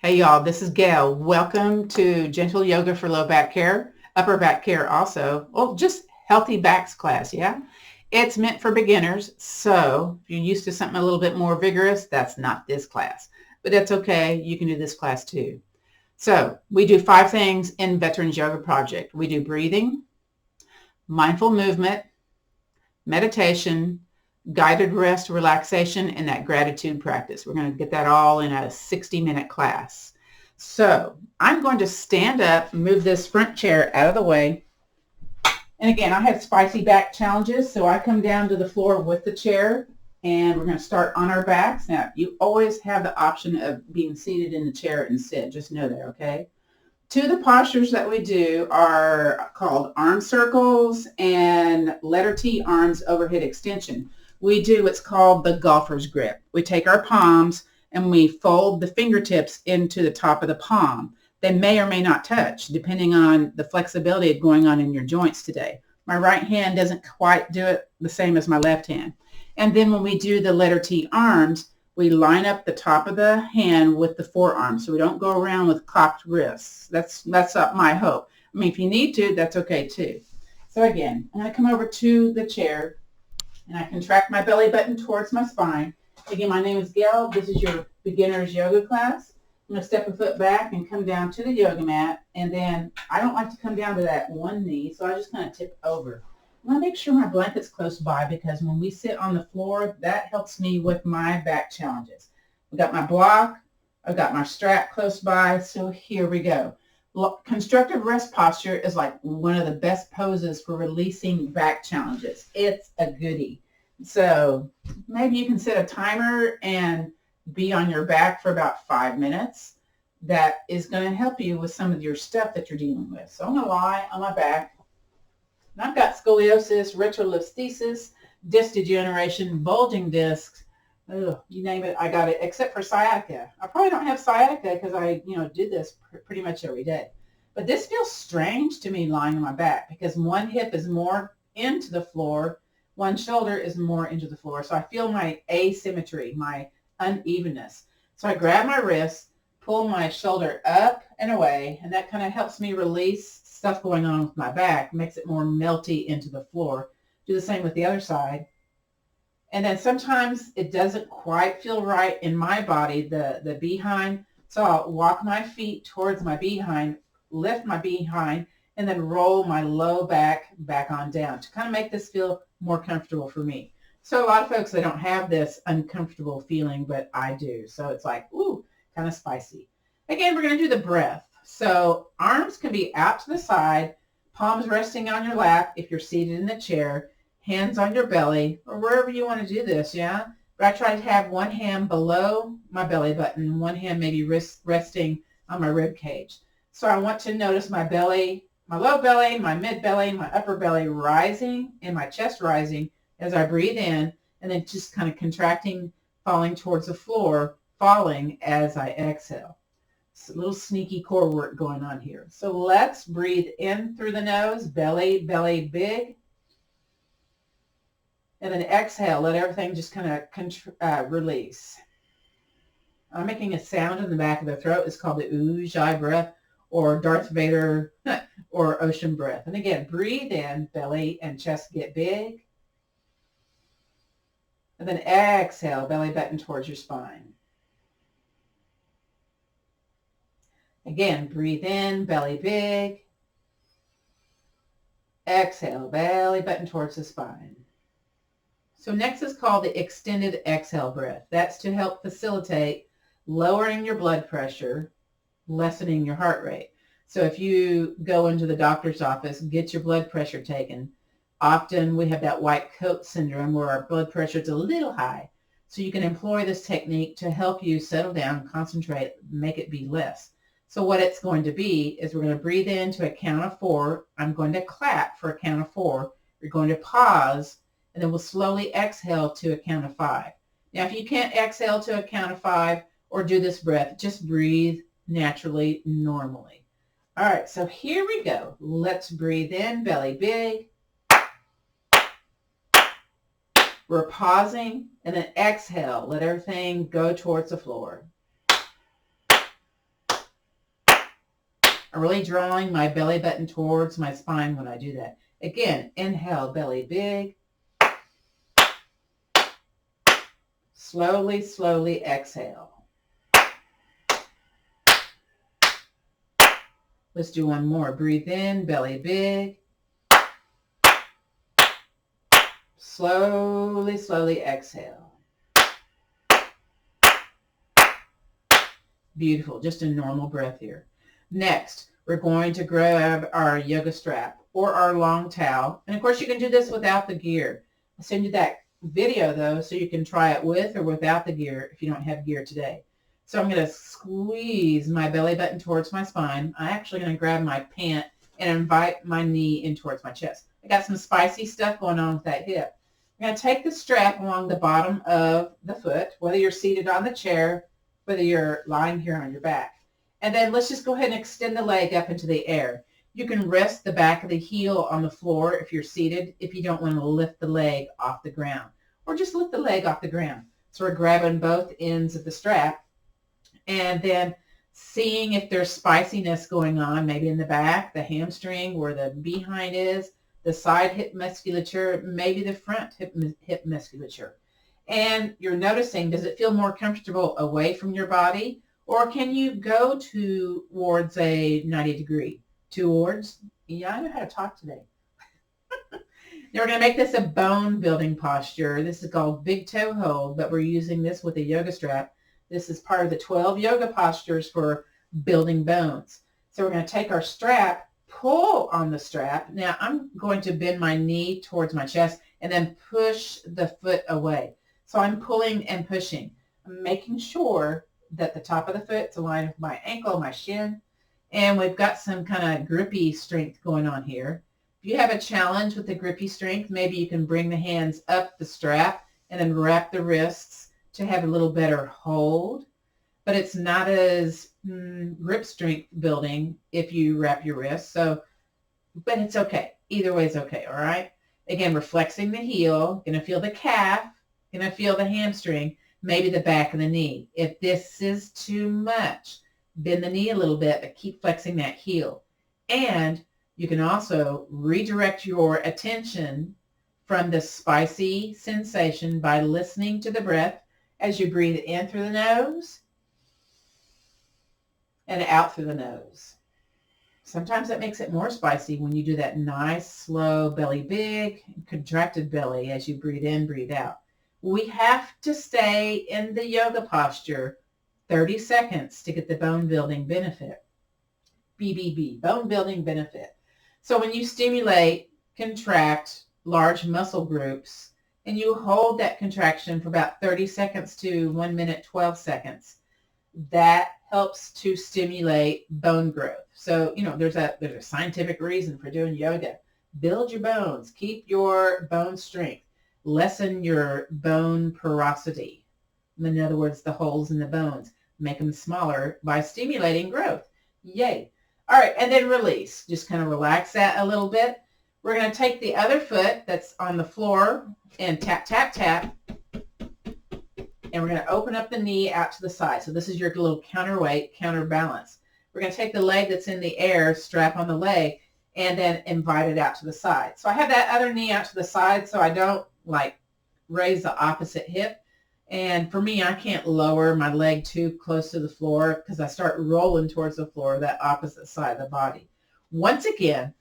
Hey y'all, this is Gail. Welcome to Gentle Yoga for Low Back Care, Upper Back Care also. Well, just Healthy Backs class, yeah? It's meant for beginners, so if you're used to something a little bit more vigorous, that's not this class. But that's okay, you can do this class too. So we do 5 things in Veterans Yoga Project. We do breathing, mindful movement, meditation, guided rest, relaxation, and that gratitude practice. We're going to get that all in a 60-minute class. So I'm going to stand up, move this front chair out of the way. And again, I have spicy back challenges, so I come down to the floor with the chair, and we're going to start on our backs. Now, you always have the option of being seated in the chair instead. Just know that, okay? 2 of the postures that we do are called arm circles and letter T arms overhead extension. We do what's called the golfer's grip. We take our palms and we fold the fingertips into the top of the palm. They may or may not touch depending on the flexibility going on in your joints today. My right hand doesn't quite do it the same as my left hand. And then when we do the letter T arms, we line up the top of the hand with the forearm, so we don't go around with cocked wrists. That's up my hope. I mean, if you need to, that's okay too. So again, I'm going to come over to the chair, and I contract my belly button towards my spine. Again, my name is Gail. This is your beginner's yoga class. I'm going to step a foot back and come down to the yoga mat, and then I don't like to come down to that one knee, so I just kind of tip over. I want to make sure my blanket's close by because when we sit on the floor, that helps me with my back challenges. I've got my block. I've got my strap close by. So here we go. Constructive rest posture is like one of the best poses for releasing back challenges. It's a goodie. So maybe you can set a timer and be on your back for about 5 minutes. That is going to help you with some of your stuff that you're dealing with. So I'm going to lie on my back. And I've got scoliosis, retrolisthesis, disc degeneration, bulging discs. Ugh, you name it, I got it, except for sciatica. I probably don't have sciatica because I, did this pretty much every day. But this feels strange to me lying on my back because one hip is more into the floor, one shoulder is more into the floor. So I feel my asymmetry, my unevenness. So I grab my wrist, pull my shoulder up and away, and that kind of helps me release stuff going on with my back, makes it more melty into the floor. Do the same with the other side. And then sometimes it doesn't quite feel right in my body, the behind. So I'll walk my feet towards my behind, lift my behind, and then roll my low back on down to kind of make this feel more comfortable for me. So a lot of folks, they don't have this uncomfortable feeling, but I do. So it's like, ooh, kind of spicy. Again, we're going to do the breath. So arms can be out to the side, palms resting on your lap if you're seated in the chair, hands on your belly, or wherever you want to do this, yeah? But I try to have one hand below my belly button, one hand maybe resting on my rib cage. So I want to notice my belly, my low belly, my mid belly, my upper belly rising, and my chest rising as I breathe in, and then just kind of contracting, falling towards the floor, falling as I exhale. It's a little sneaky core work going on here. So let's breathe in through the nose, belly, belly big. And then exhale, let everything just kind of release. I'm making a sound in the back of the throat. It's called the Ujjayi breath or Darth Vader or ocean breath. And again, breathe in, belly and chest get big. And then exhale, belly button towards your spine. Again, breathe in, belly big. Exhale, belly button towards the spine. So next is called the extended exhale breath. That's to help facilitate lowering your blood pressure, lessening your heart rate. So if you go into the doctor's office, get your blood pressure taken, often we have that white coat syndrome where our blood pressure is a little high. So you can employ this technique to help you settle down, concentrate, make it be less. So what it's going to be is we're going to breathe in to a count of 4. I'm going to clap for a count of 4. You're going to pause, and then we'll slowly exhale to a count of 5. Now, if you can't exhale to a count of 5 or do this breath, just breathe naturally, normally. All right, so here we go. Let's breathe in, belly big. We're pausing, and then exhale. Let everything go towards the floor. I'm really drawing my belly button towards my spine when I do that. Again, inhale, belly big. Slowly, slowly exhale. Let's do one more. Breathe in, belly big. Slowly, slowly exhale. Beautiful. Just a normal breath here. Next, we're going to grab our yoga strap or our long towel. And of course, you can do this without the gear. I'll send you that video though, so you can try it with or without the gear if you don't have gear today. So I'm going to squeeze my belly button towards my spine. I'm actually going to grab my pant and invite my knee in towards my chest. I got some spicy stuff going on with that hip. I'm going to take the strap along the bottom of the foot, whether you're seated on the chair, whether you're lying here on your back. And then let's just go ahead and extend the leg up into the air. You can rest the back of the heel on the floor if you're seated, if you don't want to lift the leg off the ground, or just lift the leg off the ground. So we're grabbing both ends of the strap and then seeing if there's spiciness going on, maybe in the back, the hamstring, where the behind is, the side hip musculature, maybe the front hip musculature. And you're noticing, does it feel more comfortable away from your body, or can you go towards a 90 degree? Towards, yeah, I know how to talk today. Now we're going to make this a bone building posture. This is called big toe hold, but we're using this with a yoga strap. This is part of the 12 yoga postures for building bones. So we're going to take our strap, pull on the strap. Now I'm going to bend my knee towards my chest and then push the foot away. So I'm pulling and pushing. I'm making sure that the top of the foot is aligned with my ankle, my shin, and we've got some kind of grippy strength going on here. If you have a challenge with the grippy strength, maybe you can bring the hands up the strap and then wrap the wrists to have a little better hold. But it's not as grip strength building if you wrap your wrists. So, but it's okay. Either way is okay, all right? Again, we're flexing the heel, gonna feel the calf, gonna feel the hamstring, maybe the back of the knee. If this is too much, bend the knee a little bit, but keep flexing that heel. And you can also redirect your attention from the spicy sensation by listening to the breath as you breathe in through the nose and out through the nose. Sometimes that makes it more spicy when you do that nice, slow belly big, contracted belly as you breathe in, breathe out. We have to stay in the yoga posture 30 seconds to get the bone building benefit. BBB, bone building benefit. So when you stimulate, contract large muscle groups, and you hold that contraction for about 30 seconds to 1 minute, 12 seconds, that helps to stimulate bone growth. So, there's a scientific reason for doing yoga. Build your bones, keep your bone strength, lessen your bone porosity. In other words, the holes in the bones. Make them smaller by stimulating growth. Yay. All right, and then release. Just kind of relax that a little bit. We're going to take the other foot that's on the floor and tap, tap, tap. And we're going to open up the knee out to the side. So this is your little counterweight, counterbalance. We're going to take the leg that's in the air, strap on the leg, and then invite it out to the side. So I have that other knee out to the side so I don't raise the opposite hip. And for me, I can't lower my leg too close to the floor because I start rolling towards the floor, that opposite side of the body. Once again,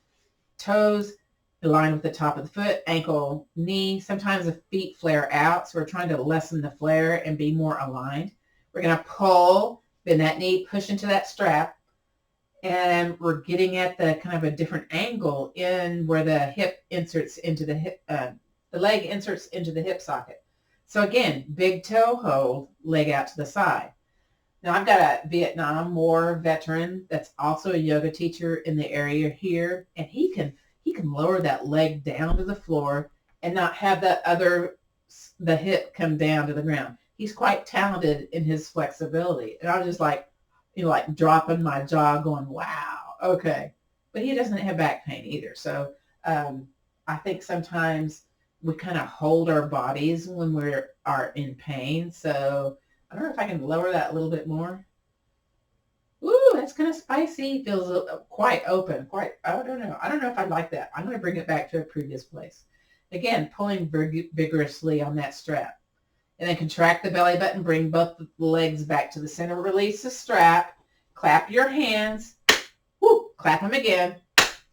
toes align with the top of the foot, ankle, knee. Sometimes the feet flare out, so we're trying to lessen the flare and be more aligned. We're going to pull, bend that knee, push into that strap, and we're getting at the kind of a different angle in where the hip inserts into the hip, the leg inserts into the hip socket. So again, big toe hold, leg out to the side. Now I've got a Vietnam War veteran that's also a yoga teacher in the area here, and he can lower that leg down to the floor and not have the hip come down to the ground. He's quite talented in his flexibility. And I was just dropping my jaw going, wow, okay. But he doesn't have back pain either. So I think sometimes we kind of hold our bodies when we are in pain. So I don't know if I can lower that a little bit more. Ooh, it's kind of spicy. Feels quite open. I don't know. I don't know if I like that. I'm going to bring it back to a previous place. Again, pulling vigorously on that strap. And then contract the belly button. Bring both the legs back to the center. Release the strap. Clap your hands. Woo, clap them again.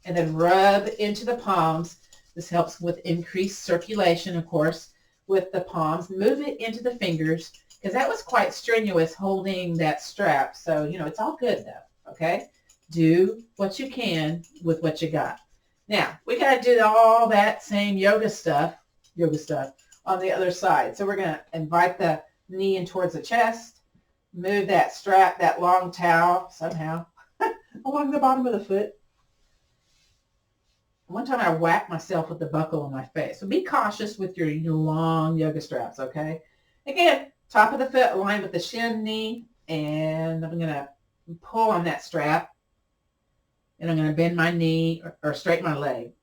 And then rub into the palms. This helps with increased circulation, of course, with the palms. Move it into the fingers, because that was quite strenuous holding that strap. So, it's all good though, okay? Do what you can with what you got. Now, we got to do all that same yoga stuff on the other side. So we're going to invite the knee in towards the chest, move that strap, that long towel somehow along the bottom of the foot. One time I whacked myself with the buckle on my face. So be cautious with your long yoga straps, okay? Again, top of the foot aligned with the shin, knee, and I'm going to pull on that strap, and I'm going to bend my knee or straighten my leg.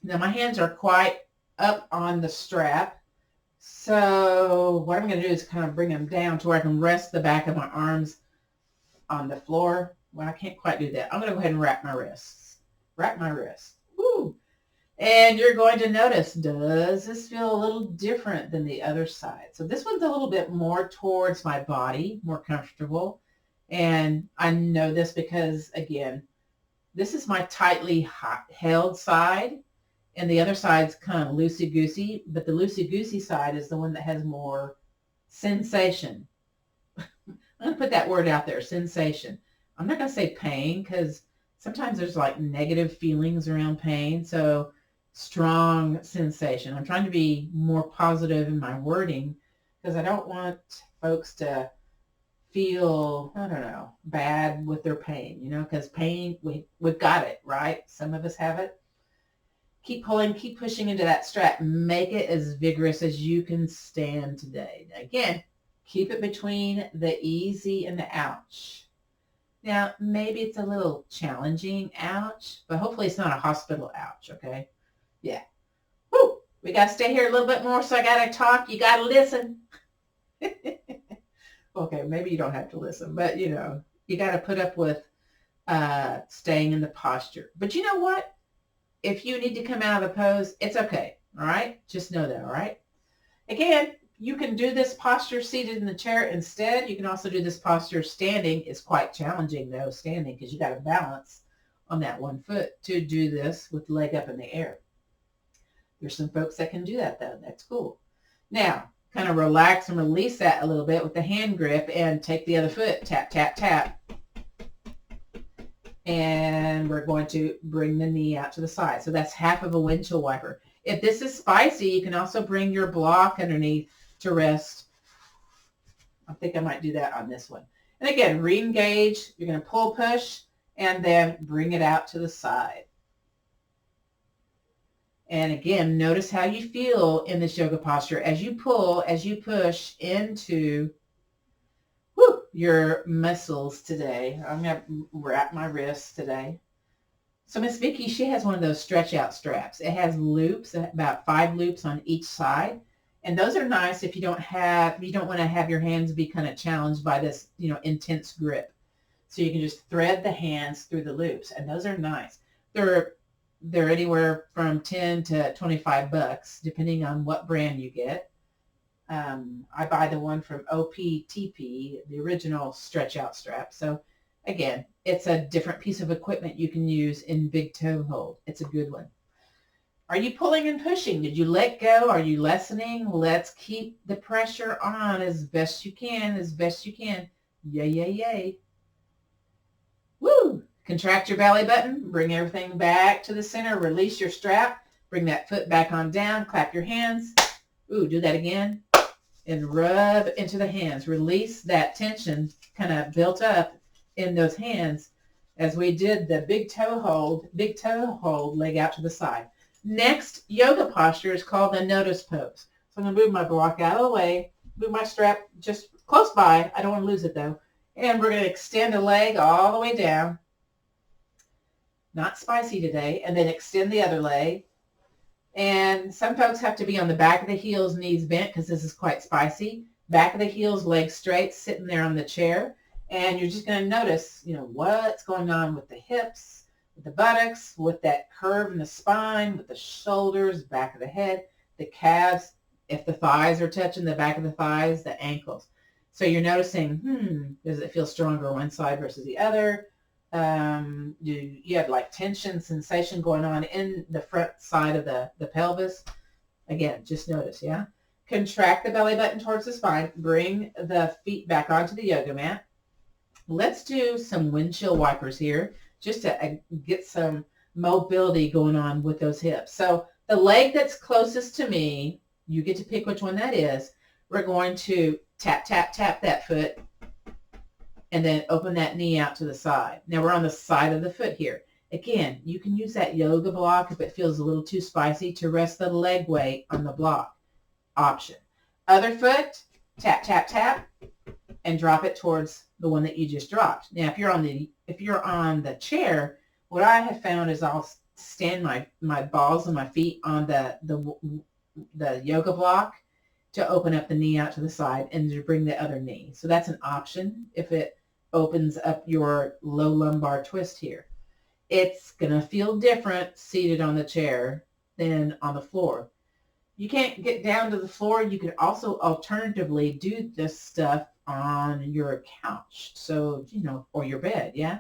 Now my hands are quite up on the strap, so what I'm going to do is kind of bring them down to where I can rest the back of my arms on the floor. Well, I can't quite do that. I'm going to go ahead and wrap my wrists. Wrap my wrists. Woo! And you're going to notice, does this feel a little different than the other side? So this one's a little bit more towards my body, more comfortable. And I know this because, again, this is my tightly held side, and the other side's kind of loosey-goosey, but the loosey-goosey side is the one that has more sensation. I'm going to put that word out there, sensation. I'm not going to say pain, because sometimes there's like negative feelings around pain. So strong sensation. I'm trying to be more positive in my wording, because I don't want folks to feel, I don't know, bad with their pain, because pain, we've got it, right? Some of us have it. Keep pulling, keep pushing into that strap. Make it as vigorous as you can stand today. Again, keep it between the easy and the ouch. Now, maybe it's a little challenging ouch, but hopefully it's not a hospital ouch, okay? Yeah. Woo! We got to stay here a little bit more, so I got to talk. You got to listen. Okay, maybe you don't have to listen, but, you got to put up with staying in the posture. But you know what? If you need to come out of the pose, it's okay, all right? Just know that, all right? Again, you can do this posture seated in the chair instead. You can also do this posture standing. It's quite challenging, though, standing, because you got to balance on that one foot to do this with the leg up in the air. There's some folks that can do that, though. That's cool. Now, kind of relax and release that a little bit with the hand grip and take the other foot. Tap, tap, tap. And we're going to bring the knee out to the side. So that's half of a windshield wiper. If this is spicy, you can also bring your block underneath to rest. I think I might do that on this one. And again, re-engage. You're going to pull, push, and then bring it out to the side. And again, notice how you feel in this yoga posture as you pull, as you push into your muscles today. I'm going to wrap my wrists today. So Miss Vicki, she has one of those stretch out straps. It has loops, about 5 loops on each side. And those are nice if you don't want to have your hands be kind of challenged by this, intense grip. So you can just thread the hands through the loops, and those are nice. They're anywhere from $10 to $25, depending on what brand you get. I buy the one from OPTP, the original stretch out strap. So again, it's a different piece of equipment you can use in big toe hold. It's a good one. Are you pulling and pushing? Did you let go? Are you lessening? Let's keep the pressure on as best you can, Yay, yay, yay. Woo! Contract your belly button. Bring everything back to the center. Release your strap. Bring that foot back on down. Clap your hands. Ooh, do that again. And rub into the hands. Release that tension kind of built up in those hands as we did the big toe hold, leg out to the side. Next yoga posture is called the notice pose. So I'm going to move my block out of the way, move my strap just close by. I don't want to lose it though. And we're going to extend the leg all the way down. Not spicy today. And then extend the other leg. And some folks have to be on the back of the heels, knees bent, because this is quite spicy. Back of the heels, legs straight, sitting there on the chair. And you're just going to notice, what's going on with the hips, with the buttocks, with that curve in the spine, with the shoulders, back of the head, the calves, if the thighs are touching the back of the thighs, the ankles. So you're noticing, does it feel stronger one side versus the other? Do you have like tension sensation going on in the front side of the pelvis? Again, just notice, yeah? Contract the belly button towards the spine. Bring the feet back onto the yoga mat. Let's do some windshield wipers here just to get some mobility going on with those hips. So the leg that's closest to me, you get to pick which one that is. We're going to tap, tap, tap that foot and then open that knee out to the side. Now we're on the side of the foot here. Again, you can use that yoga block if it feels a little too spicy to rest the leg weight on the block. Option. Other foot, tap, tap, tap, and drop it towards the one that you just dropped. Now, if you're on the chair, what I have found is I'll stand my balls and my feet on the yoga block to open up the knee out to the side and to bring the other knee. So that's an option if it opens up your low lumbar twist here. It's going to feel different seated on the chair than on the floor. You can't get down to the floor. You could also alternatively do this stuff on your couch, so, or your bed, yeah?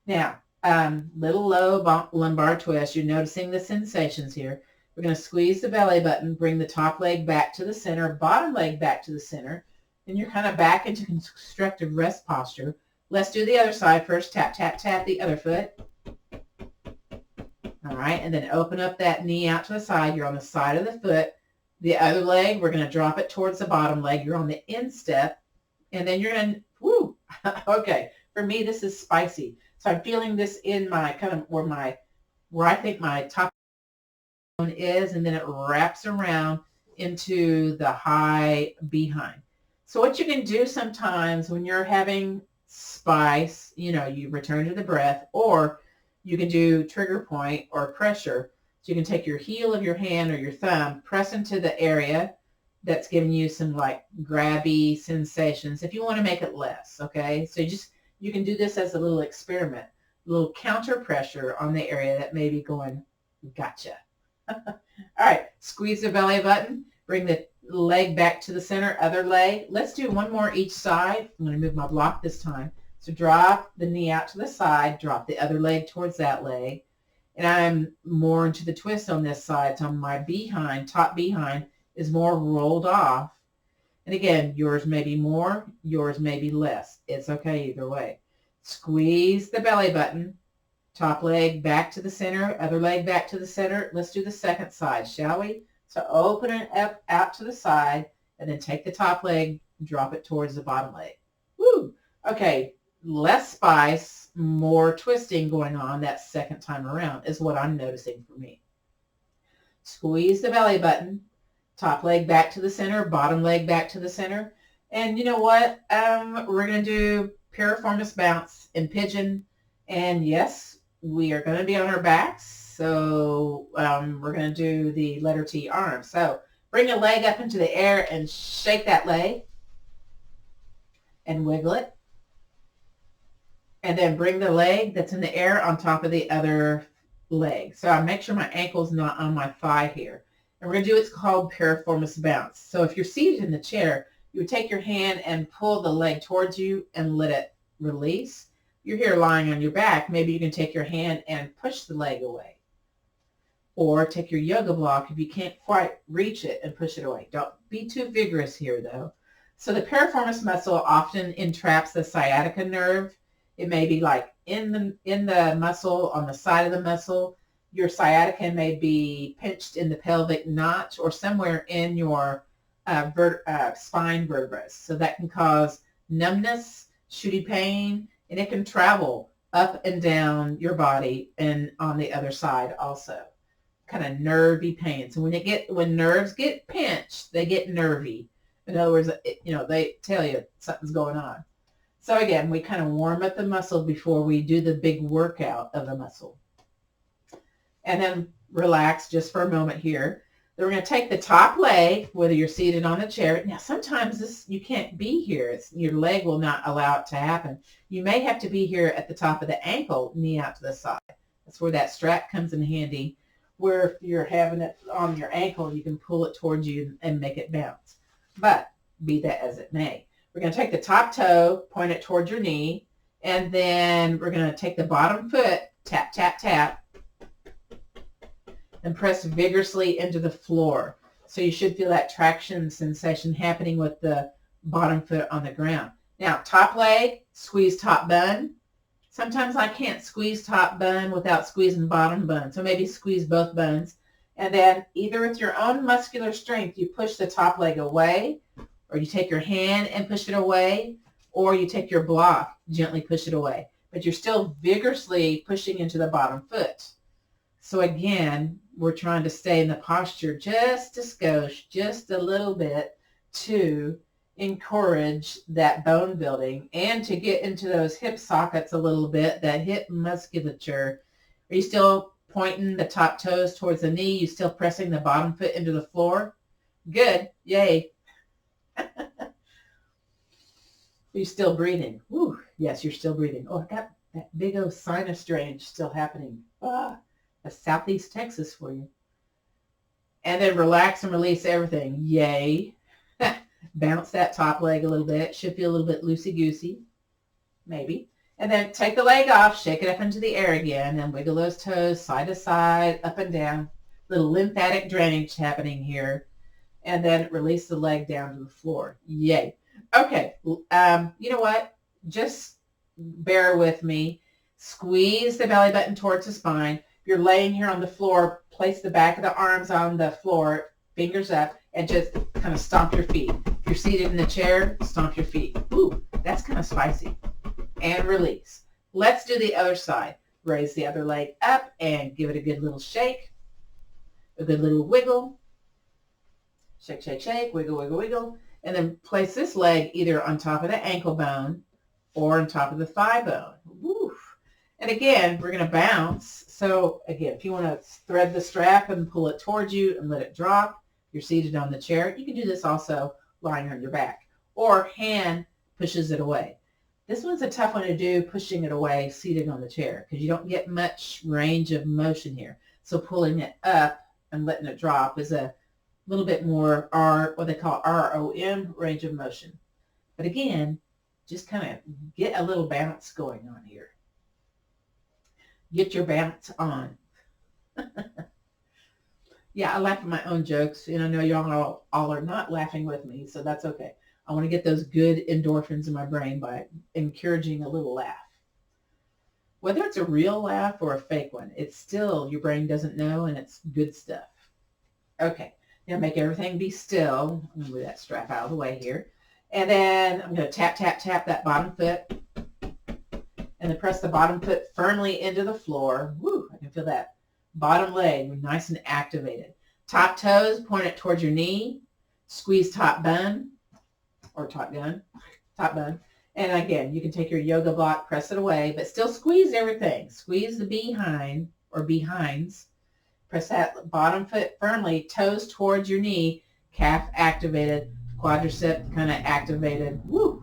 Now, little low lumbar twist. You're noticing the sensations here. We're going to squeeze the belly button, bring the top leg back to the center, bottom leg back to the center, and you're kind of back into constructive rest posture. Let's do the other side first. Tap, tap, tap the other foot. All right, and then open up that knee out to the side. You're on the side of the foot. The other leg, we're going to drop it towards the bottom leg. You're on the instep, and then you're going to, woo, okay. For me, this is spicy. So I'm feeling this in my kind of where I think my top bone is, and then it wraps around into the high behind. So what you can do sometimes when you're having spice, you return to the breath, or you can do trigger point or pressure. So you can take your heel of your hand or your thumb, press into the area that's giving you some like grabby sensations if you want to make it less, okay? So you can do this as a little experiment, a little counter pressure on the area that may be going, gotcha. All right, squeeze the belly button, bring the leg back to the center, other leg. Let's do one more each side. I'm going to move my block this time. So drop the knee out to the side, drop the other leg towards that leg. And I'm more into the twist on this side. So my behind, top behind, is more rolled off. And again, yours may be more, yours may be less. It's okay either way. Squeeze the belly button, top leg back to the center, other leg back to the center. Let's do the second side, shall we? So open it up out to the side, and then take the top leg, drop it towards the bottom leg. Woo! Okay. Less spice, more twisting going on that second time around is what I'm noticing for me. Squeeze the belly button, top leg back to the center, bottom leg back to the center. And you know what? We're going to do Piriformis bounce in Pigeon. And yes, we are going to be on our backs. So we're going to do the letter T arm. So bring a leg up into the air and shake that leg and wiggle it. And then bring the leg that's in the air on top of the other leg. So I make sure my ankle's not on my thigh here. And we're going to do what's called Piriformis bounce. So if you're seated in the chair, you would take your hand and pull the leg towards you and let it release. You're here lying on your back. Maybe you can take your hand and push the leg away. Or take your yoga block if you can't quite reach it and push it away. Don't be too vigorous here though. So the piriformis muscle often entraps the sciatica nerve. It may be like in the muscle, on the side of the muscle. Your sciatica may be pinched in the pelvic notch or somewhere in your spine vertebrae. So that can cause numbness, shooty pain, and it can travel up and down your body and on the other side also. Kind of nervy pain. So when nerves get pinched, they get nervy. In other words, they tell you something's going on. So again, we kind of warm up the muscle before we do the big workout of the muscle. And then relax just for a moment here. Then we're going to take the top leg, whether you're seated on a chair. Now, sometimes you can't be here. Your leg will not allow it to happen. You may have to be here at the top of the ankle, knee out to the side. That's where that strap comes in handy, where if you're having it on your ankle, you can pull it towards you and make it bounce. But be that as it may. We're going to take the top toe, point it towards your knee, and then we're going to take the bottom foot, tap, tap, tap, and press vigorously into the floor. So you should feel that traction sensation happening with the bottom foot on the ground. Now, top leg, squeeze top bun. Sometimes I can't squeeze top bun without squeezing bottom bun. So maybe squeeze both buns. And then either with your own muscular strength, you push the top leg away, or you take your hand and push it away, or you take your block, gently push it away. But you're still vigorously pushing into the bottom foot. So again, we're trying to stay in the posture just a skosh, just a little bit, to encourage that bone building and to get into those hip sockets a little bit, that hip musculature. Are you still pointing the top toes towards the knee? You still pressing the bottom foot into the floor? Good. Yay. Are you still breathing? Woo. Yes, you're still breathing. Oh, I got that big old sinus drainage still happening. That's Southeast Texas for you. And then relax and release everything. Yay. Bounce that top leg a little bit. Should feel a little bit loosey-goosey. Maybe. And then take the leg off, shake it up into the air again, and wiggle those toes side to side, up and down. Little lymphatic drainage happening here. And then release the leg down to the floor. Yay. Okay. You know what? Just bear with me. Squeeze the belly button towards the spine. If you're laying here on the floor, place the back of the arms on the floor, fingers up, and just kind of stomp your feet. If you're seated in the chair, stomp your feet. Ooh, that's kind of spicy. And release. Let's do the other side. Raise the other leg up and give it a good little shake, a good little wiggle. Shake, shake, shake, wiggle, wiggle, wiggle. And then place this leg either on top of the ankle bone or on top of the thigh bone. Woo. And again, we're going to bounce. So again, if you want to thread the strap and pull it towards you and let it drop, you're seated on the chair. You can do this also lying on your back, or hand pushes it away. This one's a tough one to do, pushing it away seated on the chair, because you don't get much range of motion here. So pulling it up and letting it drop is a little bit more what they call ROM, range of motion. But again, just kind of get a little bounce going on here. Get your bounce on. Yeah, I laugh at my own jokes, and I know y'all all are not laughing with me, so that's okay. I want to get those good endorphins in my brain by encouraging a little laugh. Whether it's a real laugh or a fake one, it's still, your brain doesn't know, and it's good stuff. Okay, now make everything be still. I'm going to move that strap out of the way here. And then I'm going to tap, tap, tap that bottom foot. And then press the bottom foot firmly into the floor. Woo, I can feel that bottom leg nice and activated. Top toes, point it towards your knee. Squeeze top bun, or top bun. And again, you can take your yoga block, press it away, but still squeeze everything. Squeeze the behind or behinds. Press that bottom foot firmly, toes towards your knee, calf activated, quadricep kind of activated. Woo!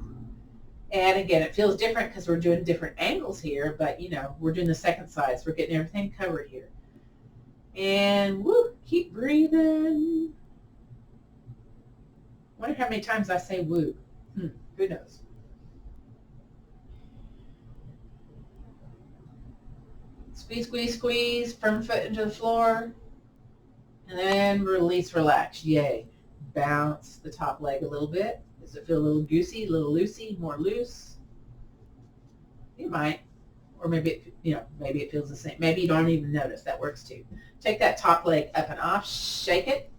And again, it feels different because we're doing different angles here, but we're doing the second side, so we're getting everything covered here. And woo, keep breathing. I wonder how many times I say woo. Who knows? Squeeze, squeeze, squeeze, firm foot into the floor. And then release, relax. Yay. Bounce the top leg a little bit. Does it feel a little goosey, a little loosey, more loose? You might. Or maybe maybe it feels the same. Maybe you don't even notice. That works too. Take that top leg up and off. Shake it.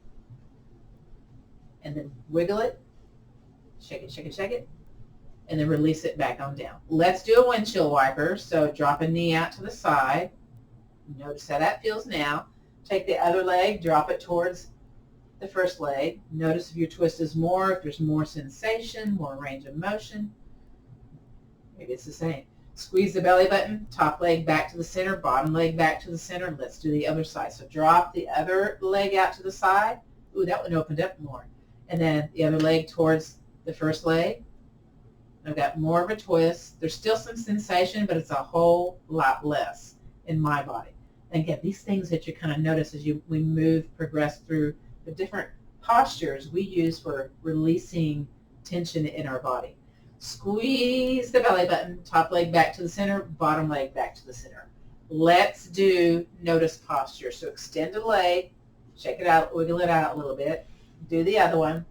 And then wiggle it. Shake it, shake it, shake it. And then release it back on down. Let's do a windshield wiper. So drop a knee out to the side. Notice how that feels now. Take the other leg, drop it towards the first leg. Notice if your twist is more, if there's more sensation, more range of motion. Maybe it's the same. Squeeze the belly button, top leg back to the center, bottom leg back to the center. Let's do the other side. So drop the other leg out to the side. Ooh, that one opened up more. And then the other leg towards the first leg. I've got more of a twist. There's still some sensation, but it's a whole lot less in my body. And again, these things that you kind of notice as we progress through the different postures we use for releasing tension in our body. Squeeze the belly button, top leg back to the center, bottom leg back to the center. Let's do notice posture. So extend a leg, shake it out, wiggle it out a little bit. Do the other one.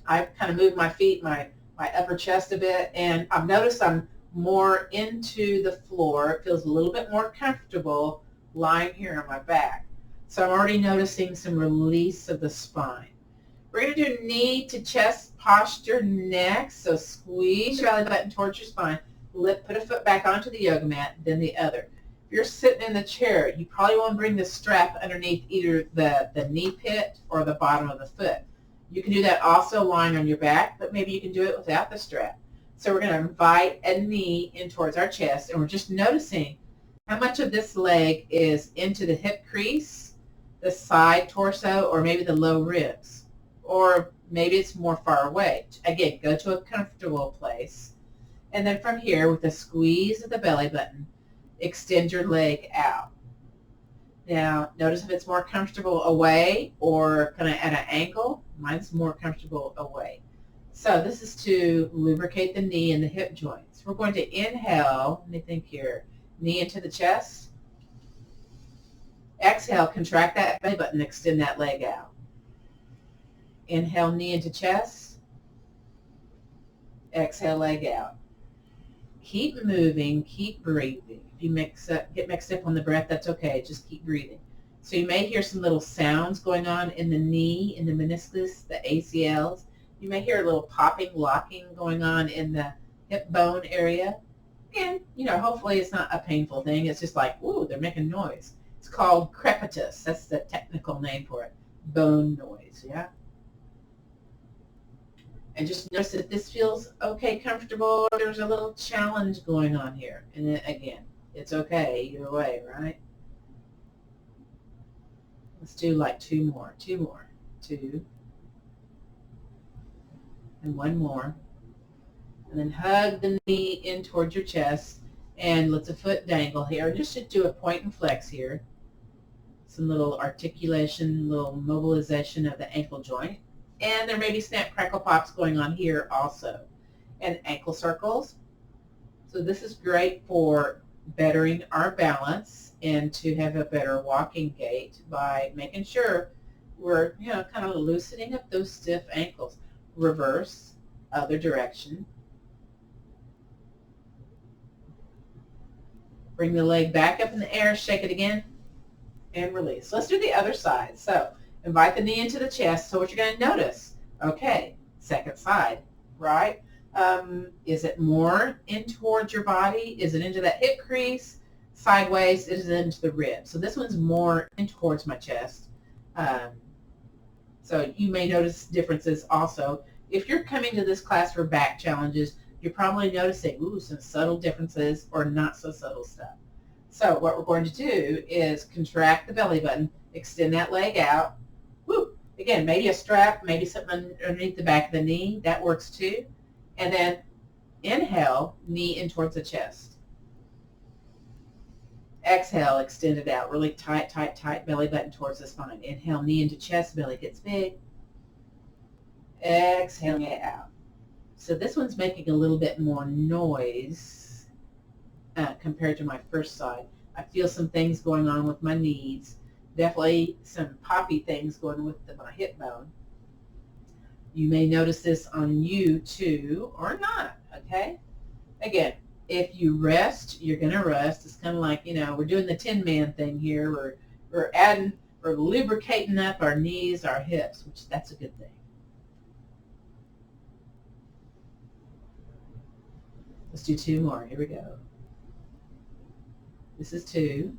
I've kind of moved my feet, my upper chest a bit, and I've noticed I'm more into the floor. It feels a little bit more comfortable lying here on my back. So I'm already noticing some release of the spine. We're going to do knee to chest posture next. So squeeze your belly button towards your spine. Put a foot back onto the yoga mat, then the other. If you're sitting in the chair, you probably want to bring the strap underneath either the knee pit or the bottom of the foot. You can do that also lying on your back, but maybe you can do it without the strap. So we're going to invite a knee in towards our chest, and we're just noticing how much of this leg is into the hip crease, the side torso, or maybe the low ribs. Or maybe it's more far away. Again, go to a comfortable place. And then from here, with a squeeze of the belly button, extend your leg out. Now, notice if it's more comfortable away or kind of at an angle. Mine's more comfortable away. So this is to lubricate the knee and the hip joints. We're going to inhale, let me think here, knee into the chest. Exhale, contract that belly button, extend that leg out. Inhale, knee into chest. Exhale, leg out. Keep moving, keep breathing. If you get mixed up on the breath, that's okay. Just keep breathing. So you may hear some little sounds going on in the knee, in the meniscus, the ACLs. You may hear a little popping, locking going on in the hip bone area. And, hopefully it's not a painful thing. It's just like, ooh, they're making noise. It's called crepitus. That's the technical name for it. Bone noise, yeah? And just notice if this feels okay, comfortable, or there's a little challenge going on here. And then, again, it's okay either way, right? Let's do like two more. Two. And one more. And then hug the knee in towards your chest and let the foot dangle here. Just to do a point and flex here. Some little articulation, little mobilization of the ankle joint. And there may be snap, crackle, pops going on here also. And ankle circles. So this is great for bettering our balance and to have a better walking gait by making sure we're, kind of loosening up those stiff ankles. Reverse, other direction. Bring the leg back up in the air, shake it again, and release. Let's do the other side. So invite the knee into the chest. So what you're going to notice, okay, second side, right? Is it more in towards your body? Is it into that hip crease? Sideways? Is it into the rib? So this one's more in towards my chest. So you may notice differences also. If you're coming to this class for back challenges, you're probably noticing, some subtle differences or not so subtle stuff. So what we're going to do is contract the belly button, extend that leg out. Woo! Again, maybe a strap, maybe something underneath the back of the knee. That works too. And then inhale, knee in towards the chest. Exhale, extend it out. Really tight, tight, tight belly button towards the spine. Inhale, knee into chest, belly gets big. Exhaling it out. So this one's making a little bit more noise compared to my first side. I feel some things going on with my knees. Definitely some poppy things going with my hip bone. You may notice this on you too, or not, okay? Again, if you rest, you're going to rest. It's kind of like, we're doing the Tin Man thing here. We're lubricating up our knees, our hips, which that's a good thing. Let's do two more. Here we go. This is two.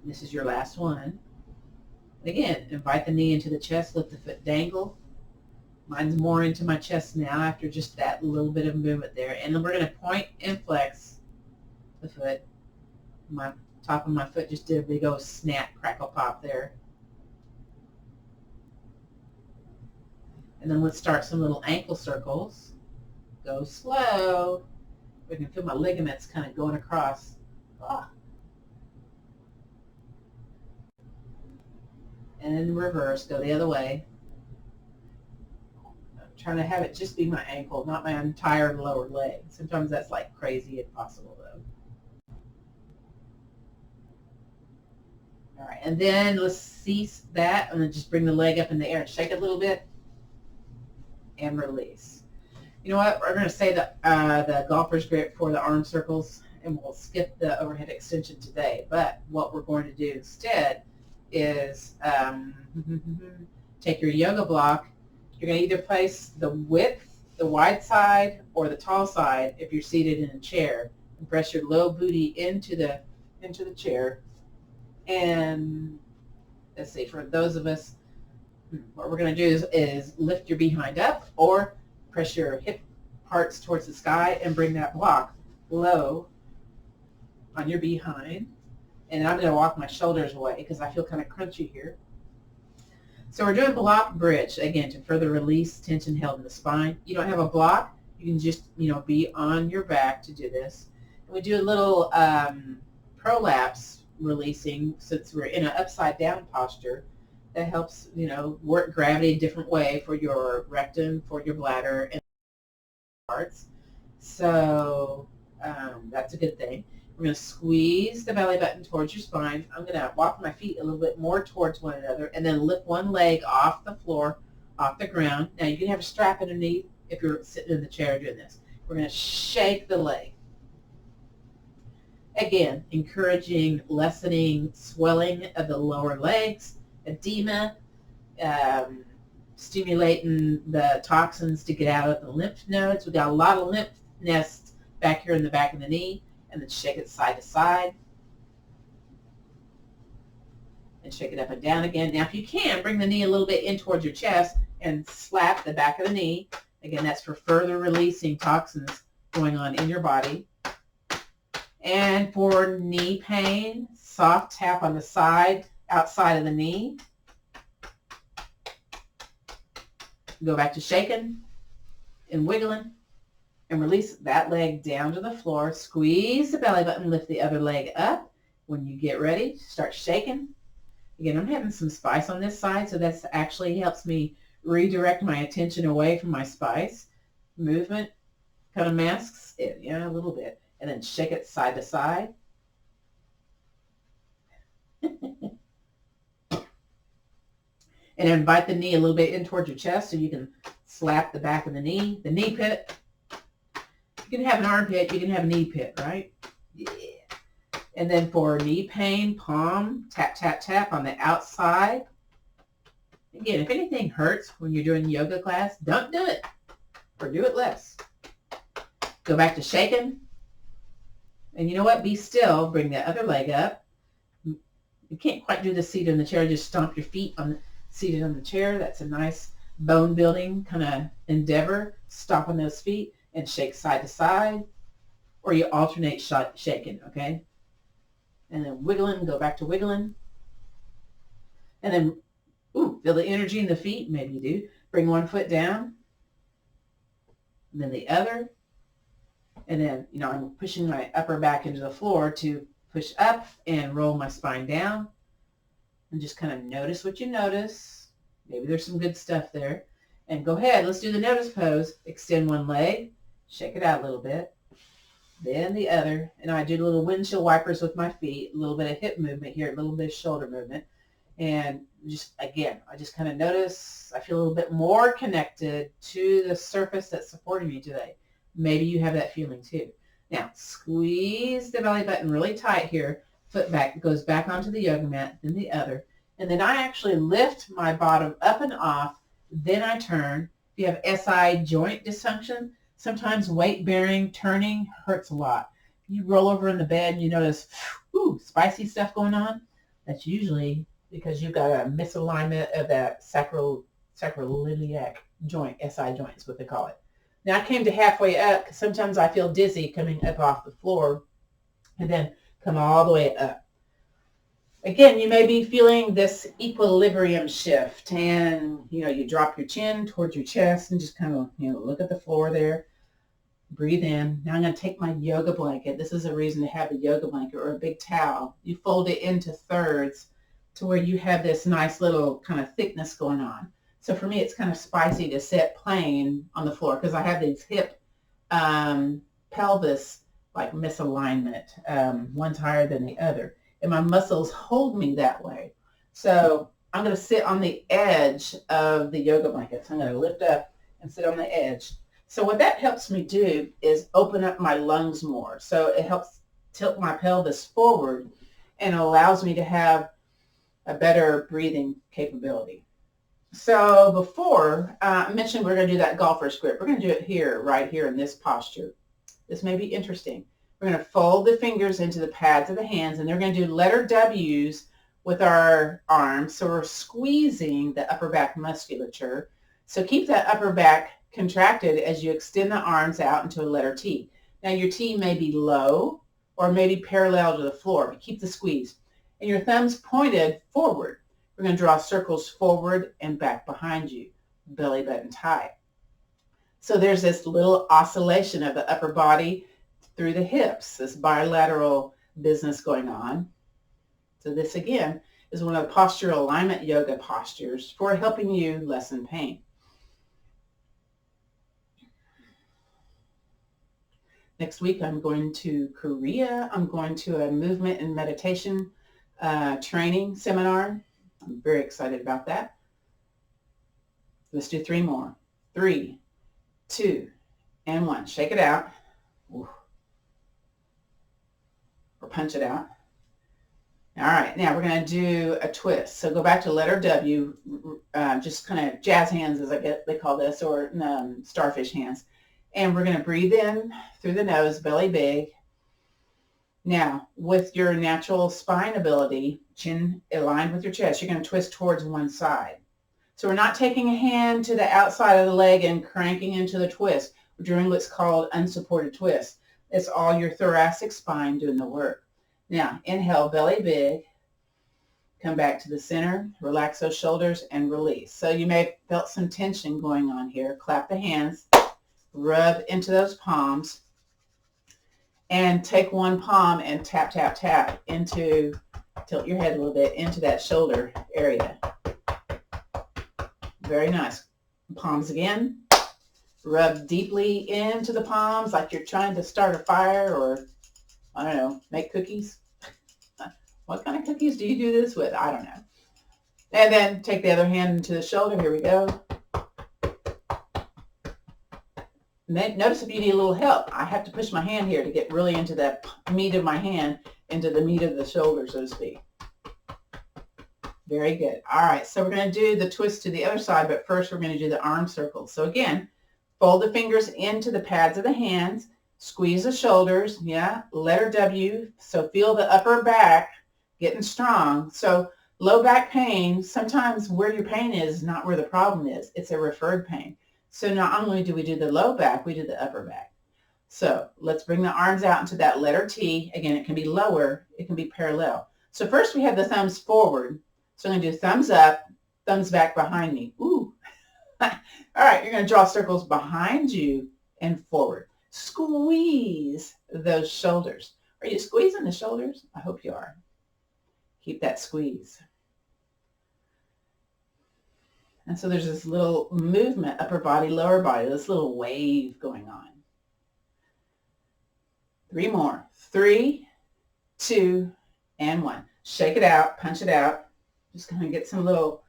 This is your last one. And again, invite the knee into the chest, let the foot dangle. Mine's more into my chest now after just that little bit of movement there. And then we're going to point and flex the foot. My top of my foot just did a big old snap, crackle, pop there. And then let's start some little ankle circles. Go slow. I can feel my ligaments kind of going across. Ah. And then reverse, go the other way. I'm trying to have it just be my ankle, not my entire lower leg. Sometimes that's like crazy impossible though. All right, and then let's cease that and then just bring the leg up in the air and shake it a little bit and release. You know what? We're going to say the golfer's grip for the arm circles, and we'll skip the overhead extension today. But what we're going to do instead is take your yoga block. You're going to either place the width, the wide side, or the tall side if you're seated in a chair, and press your low booty into the chair. And let's see, for those of us, what we're going to do is lift your behind up or press your hip parts towards the sky and bring that block low on your behind. And I'm going to walk my shoulders away because I feel kind of crunchy here. So we're doing block bridge, again, to further release tension held in the spine. You don't have a block, you can just, be on your back to do this. And we do a little prolapse releasing since we're in an upside down posture. That helps, work gravity a different way for your rectum, for your bladder, and parts. So that's a good thing. We're going to squeeze the belly button towards your spine. I'm going to walk my feet a little bit more towards one another and then lift one leg off the floor, off the ground. Now you can have a strap underneath if you're sitting in the chair doing this. We're going to shake the leg. Again, encouraging lessening swelling of the lower legs, edema, stimulating the toxins to get out of the lymph nodes. We've got a lot of lymph nests back here in the back of the knee, and then shake it side to side and shake it up and down again. Now, if you can, bring the knee a little bit in towards your chest and slap the back of the knee. Again, that's for further releasing toxins going on in your body. And for knee pain, soft tap on the side, outside of the knee. Go back to shaking and wiggling and release that leg down to the floor. Squeeze the belly button, lift the other leg up. When you get ready, start shaking. Again, I'm having some spice on this side, so that actually helps me redirect my attention away from my spice. Movement kind of masks it, a little bit. And then shake it side to side. And invite the knee a little bit in towards your chest so you can slap the back of the knee pit. You can have an armpit, you can have a knee pit, right? Yeah. And then for knee pain, palm, tap, tap, tap on the outside. Again, if anything hurts when you're doing yoga class, don't do it, or do it less. Go back to shaking. And you know what? Be still. Bring the other leg up. You can't quite do the seat in the chair. Just stomp your feet seated on the chair. That's a nice bone building kind of endeavor. Stomp on those feet and shake side to side. Or you alternate shaking, okay? And then wiggling. Go back to wiggling. And then, feel the energy in the feet. Maybe you do. Bring one foot down. And then the other. And then, I'm pushing my upper back into the floor to push up and roll my spine down. And just kind of notice what you notice. Maybe there's some good stuff there. And go ahead, let's do the notice pose. Extend one leg, shake it out a little bit. Then the other. And I do little windshield wipers with my feet, a little bit of hip movement here, a little bit of shoulder movement. And just, again, I just kind of notice, I feel a little bit more connected to the surface that's supporting me today. Maybe you have that feeling too. Now, squeeze the belly button really tight here. Foot back goes back onto the yoga mat, then the other. And then I actually lift my bottom up and off. Then I turn. If you have SI joint dysfunction, sometimes weight bearing, turning hurts a lot. You roll over in the bed and you notice, spicy stuff going on. That's usually because you've got a misalignment of that sacroiliac joint, SI joint is what they call it. Now I came to halfway up because sometimes I feel dizzy coming up off the floor and then come all the way up. Again, you may be feeling this equilibrium shift, and you drop your chin towards your chest and just kind of look at the floor there. Breathe in. Now I'm going to take my yoga blanket. This is a reason to have a yoga blanket or a big towel. You fold it into thirds to where you have this nice little kind of thickness going on. So for me, it's kind of spicy to sit plain on the floor because I have these hip pelvis like misalignment. One's higher than the other. And my muscles hold me that way. So I'm going to sit on the edge of the yoga blanket. So I'm going to lift up and sit on the edge. So what that helps me do is open up my lungs more. So it helps tilt my pelvis forward and allows me to have a better breathing capability. So before I mentioned we're going to do that golfer's grip. We're going to do it here, right here in this posture. This may be interesting. We're going to fold the fingers into the pads of the hands, and they're going to do letter W's with our arms. So we're squeezing the upper back musculature. So keep that upper back contracted as you extend the arms out into a letter T. Now your T may be low or maybe parallel to the floor, but keep the squeeze. And your thumbs pointed forward. We're going to draw circles forward and back behind you, belly button tight. So there's this little oscillation of the upper body through the hips, this bilateral business going on. So this again is one of the postural alignment yoga postures for helping you lessen pain. Next week, I'm going to Korea. I'm going to a movement and meditation training seminar. I'm very excited about that. Let's do 3 more. 3, 2, and 1. Shake it out. Ooh. Or punch it out. All right, now we're going to do a twist. So go back to letter W, just kind of jazz hands, as they call this, or starfish hands. And we're going to breathe in through the nose, belly big. Now, with your natural spine ability, chin aligned with your chest, you're going to twist towards one side. So we're not taking a hand to the outside of the leg and cranking into the twist. We're doing what's called unsupported twist. It's all your thoracic spine doing the work. Now, inhale, belly big. Come back to the center, relax those shoulders, and release. So you may have felt some tension going on here. Clap the hands. Rub into those palms and take one palm and tap, tap, tap into, tilt your head a little bit into that shoulder area. Very nice. Palms again. Rub deeply into the palms like you're trying to start a fire or, I don't know, make cookies. What kind of cookies do you do this with? I don't know. And then take the other hand into the shoulder. Here we go. Notice if you need a little help. I have to push my hand here to get really into that meat of my hand, into the meat of the shoulder, so to speak. Very good. All right, so we're going to do the twist to the other side, but first we're going to do the arm circle. So again, fold the fingers into the pads of the hands, squeeze the shoulders, letter W. So feel the upper back getting strong. So low back pain, sometimes where your pain is not where the problem is. It's a referred pain. So not only do we do the low back, we do the upper back. So let's bring the arms out into that letter T. Again, it can be lower, it can be parallel. So first we have the thumbs forward. So I'm going to do thumbs up, thumbs back behind me. Ooh. All right, you're going to draw circles behind you and forward. Squeeze those shoulders. Are you squeezing the shoulders? I hope you are. Keep that squeeze. And so there's this little movement, upper body, lower body, this little wave going on. 3 more. 3, 2, and 1. Shake it out, punch it out. Just kind of get some little,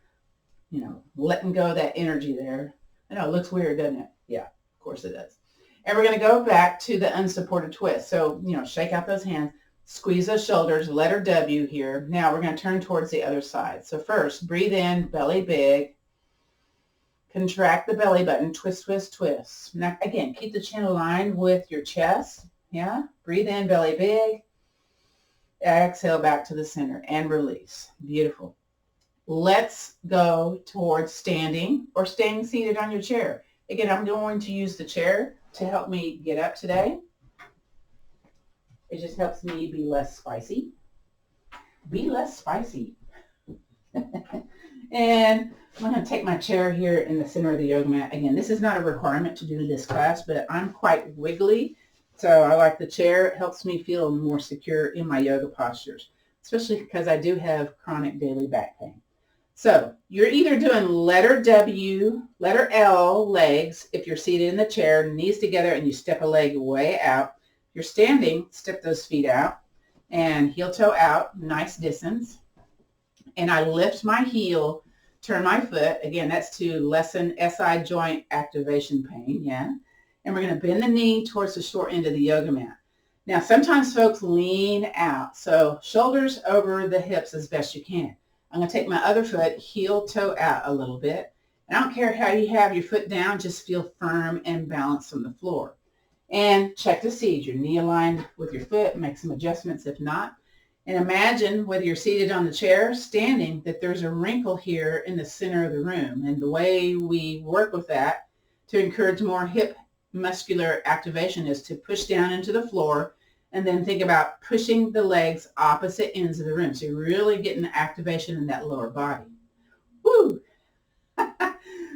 letting go of that energy there. I know it looks weird, doesn't it? Yeah, of course it does. And we're going to go back to the unsupported twist. So, shake out those hands, squeeze those shoulders, letter W here. Now we're going to turn towards the other side. So first, breathe in, belly big. Contract the belly button, twist, twist, twist. Now, again, keep the chin aligned with your chest. Breathe in, belly big. Exhale back to the center and release. Beautiful. Let's go towards standing or staying seated on your chair. Again, I'm going to use the chair to help me get up today. It just helps me be less spicy. Be less spicy. And I'm going to take my chair here in the center of the yoga mat. Again, this is not a requirement to do this class, but I'm quite wiggly. So I like the chair. It helps me feel more secure in my yoga postures, especially because I do have chronic daily back pain. So you're either doing letter W, letter L legs if you're seated in the chair, knees together, and you step a leg way out. If you're standing, step those feet out and heel toe out, nice distance. And I lift my heel, turn my foot. Again, that's to lessen SI joint activation pain, yeah. And we're going to bend the knee towards the short end of the yoga mat. Now, sometimes folks lean out, so shoulders over the hips as best you can. I'm going to take my other foot, heel toe out a little bit. And I don't care how you have your foot down, just feel firm and balanced on the floor. And check to see, is your knee aligned with your foot? Make some adjustments if not. And imagine, whether you're seated on the chair, standing, that there's a wrinkle here in the center of the room. And the way we work with that to encourage more hip muscular activation is to push down into the floor and then think about pushing the legs opposite ends of the room. So you're really getting activation in that lower body. Woo!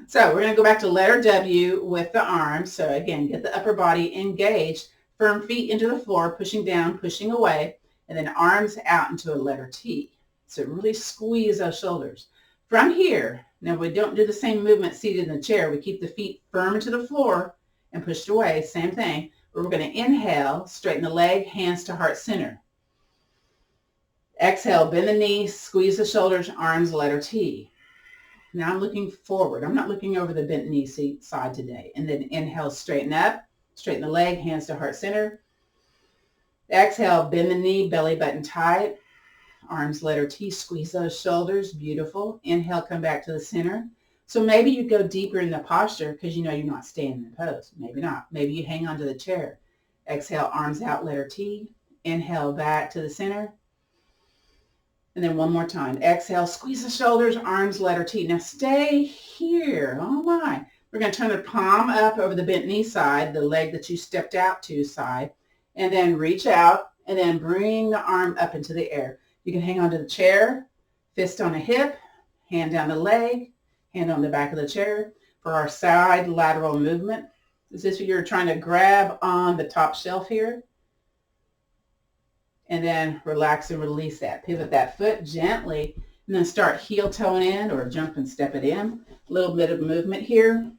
So we're going to go back to letter W with the arms. So again, get the upper body engaged, firm feet into the floor, pushing down, pushing away. And then arms out into a letter T. So really squeeze those shoulders. From here, now we don't do the same movement seated in the chair. We keep the feet firm into the floor and pushed away, same thing. But we're going to inhale, straighten the leg, hands to heart center. Exhale, bend the knees, squeeze the shoulders, arms, letter T. Now I'm looking forward. I'm not looking over the bent knee side today. And then inhale, straighten up, straighten the leg, hands to heart center. Exhale, bend the knee, belly button tight, arms letter T, squeeze those shoulders, beautiful. Inhale, come back to the center. So maybe you go deeper in the posture because you know you're not staying in the pose. Maybe not. Maybe you hang onto the chair. Exhale, arms out, letter T. Inhale, back to the center. And then one more time. Exhale, squeeze the shoulders, arms, letter T. Now stay here. Oh my. We're going to turn the palm up over the bent knee side, the leg that you stepped out to side. And then reach out and then bring the arm up into the air. You can hang onto the chair, fist on the hip, hand down the leg, hand on the back of the chair for our side lateral movement. Is this what you're trying to grab on the top shelf here? And then relax and release that. Pivot that foot gently and then start heel toeing in or jump and step it in. A little bit of movement here.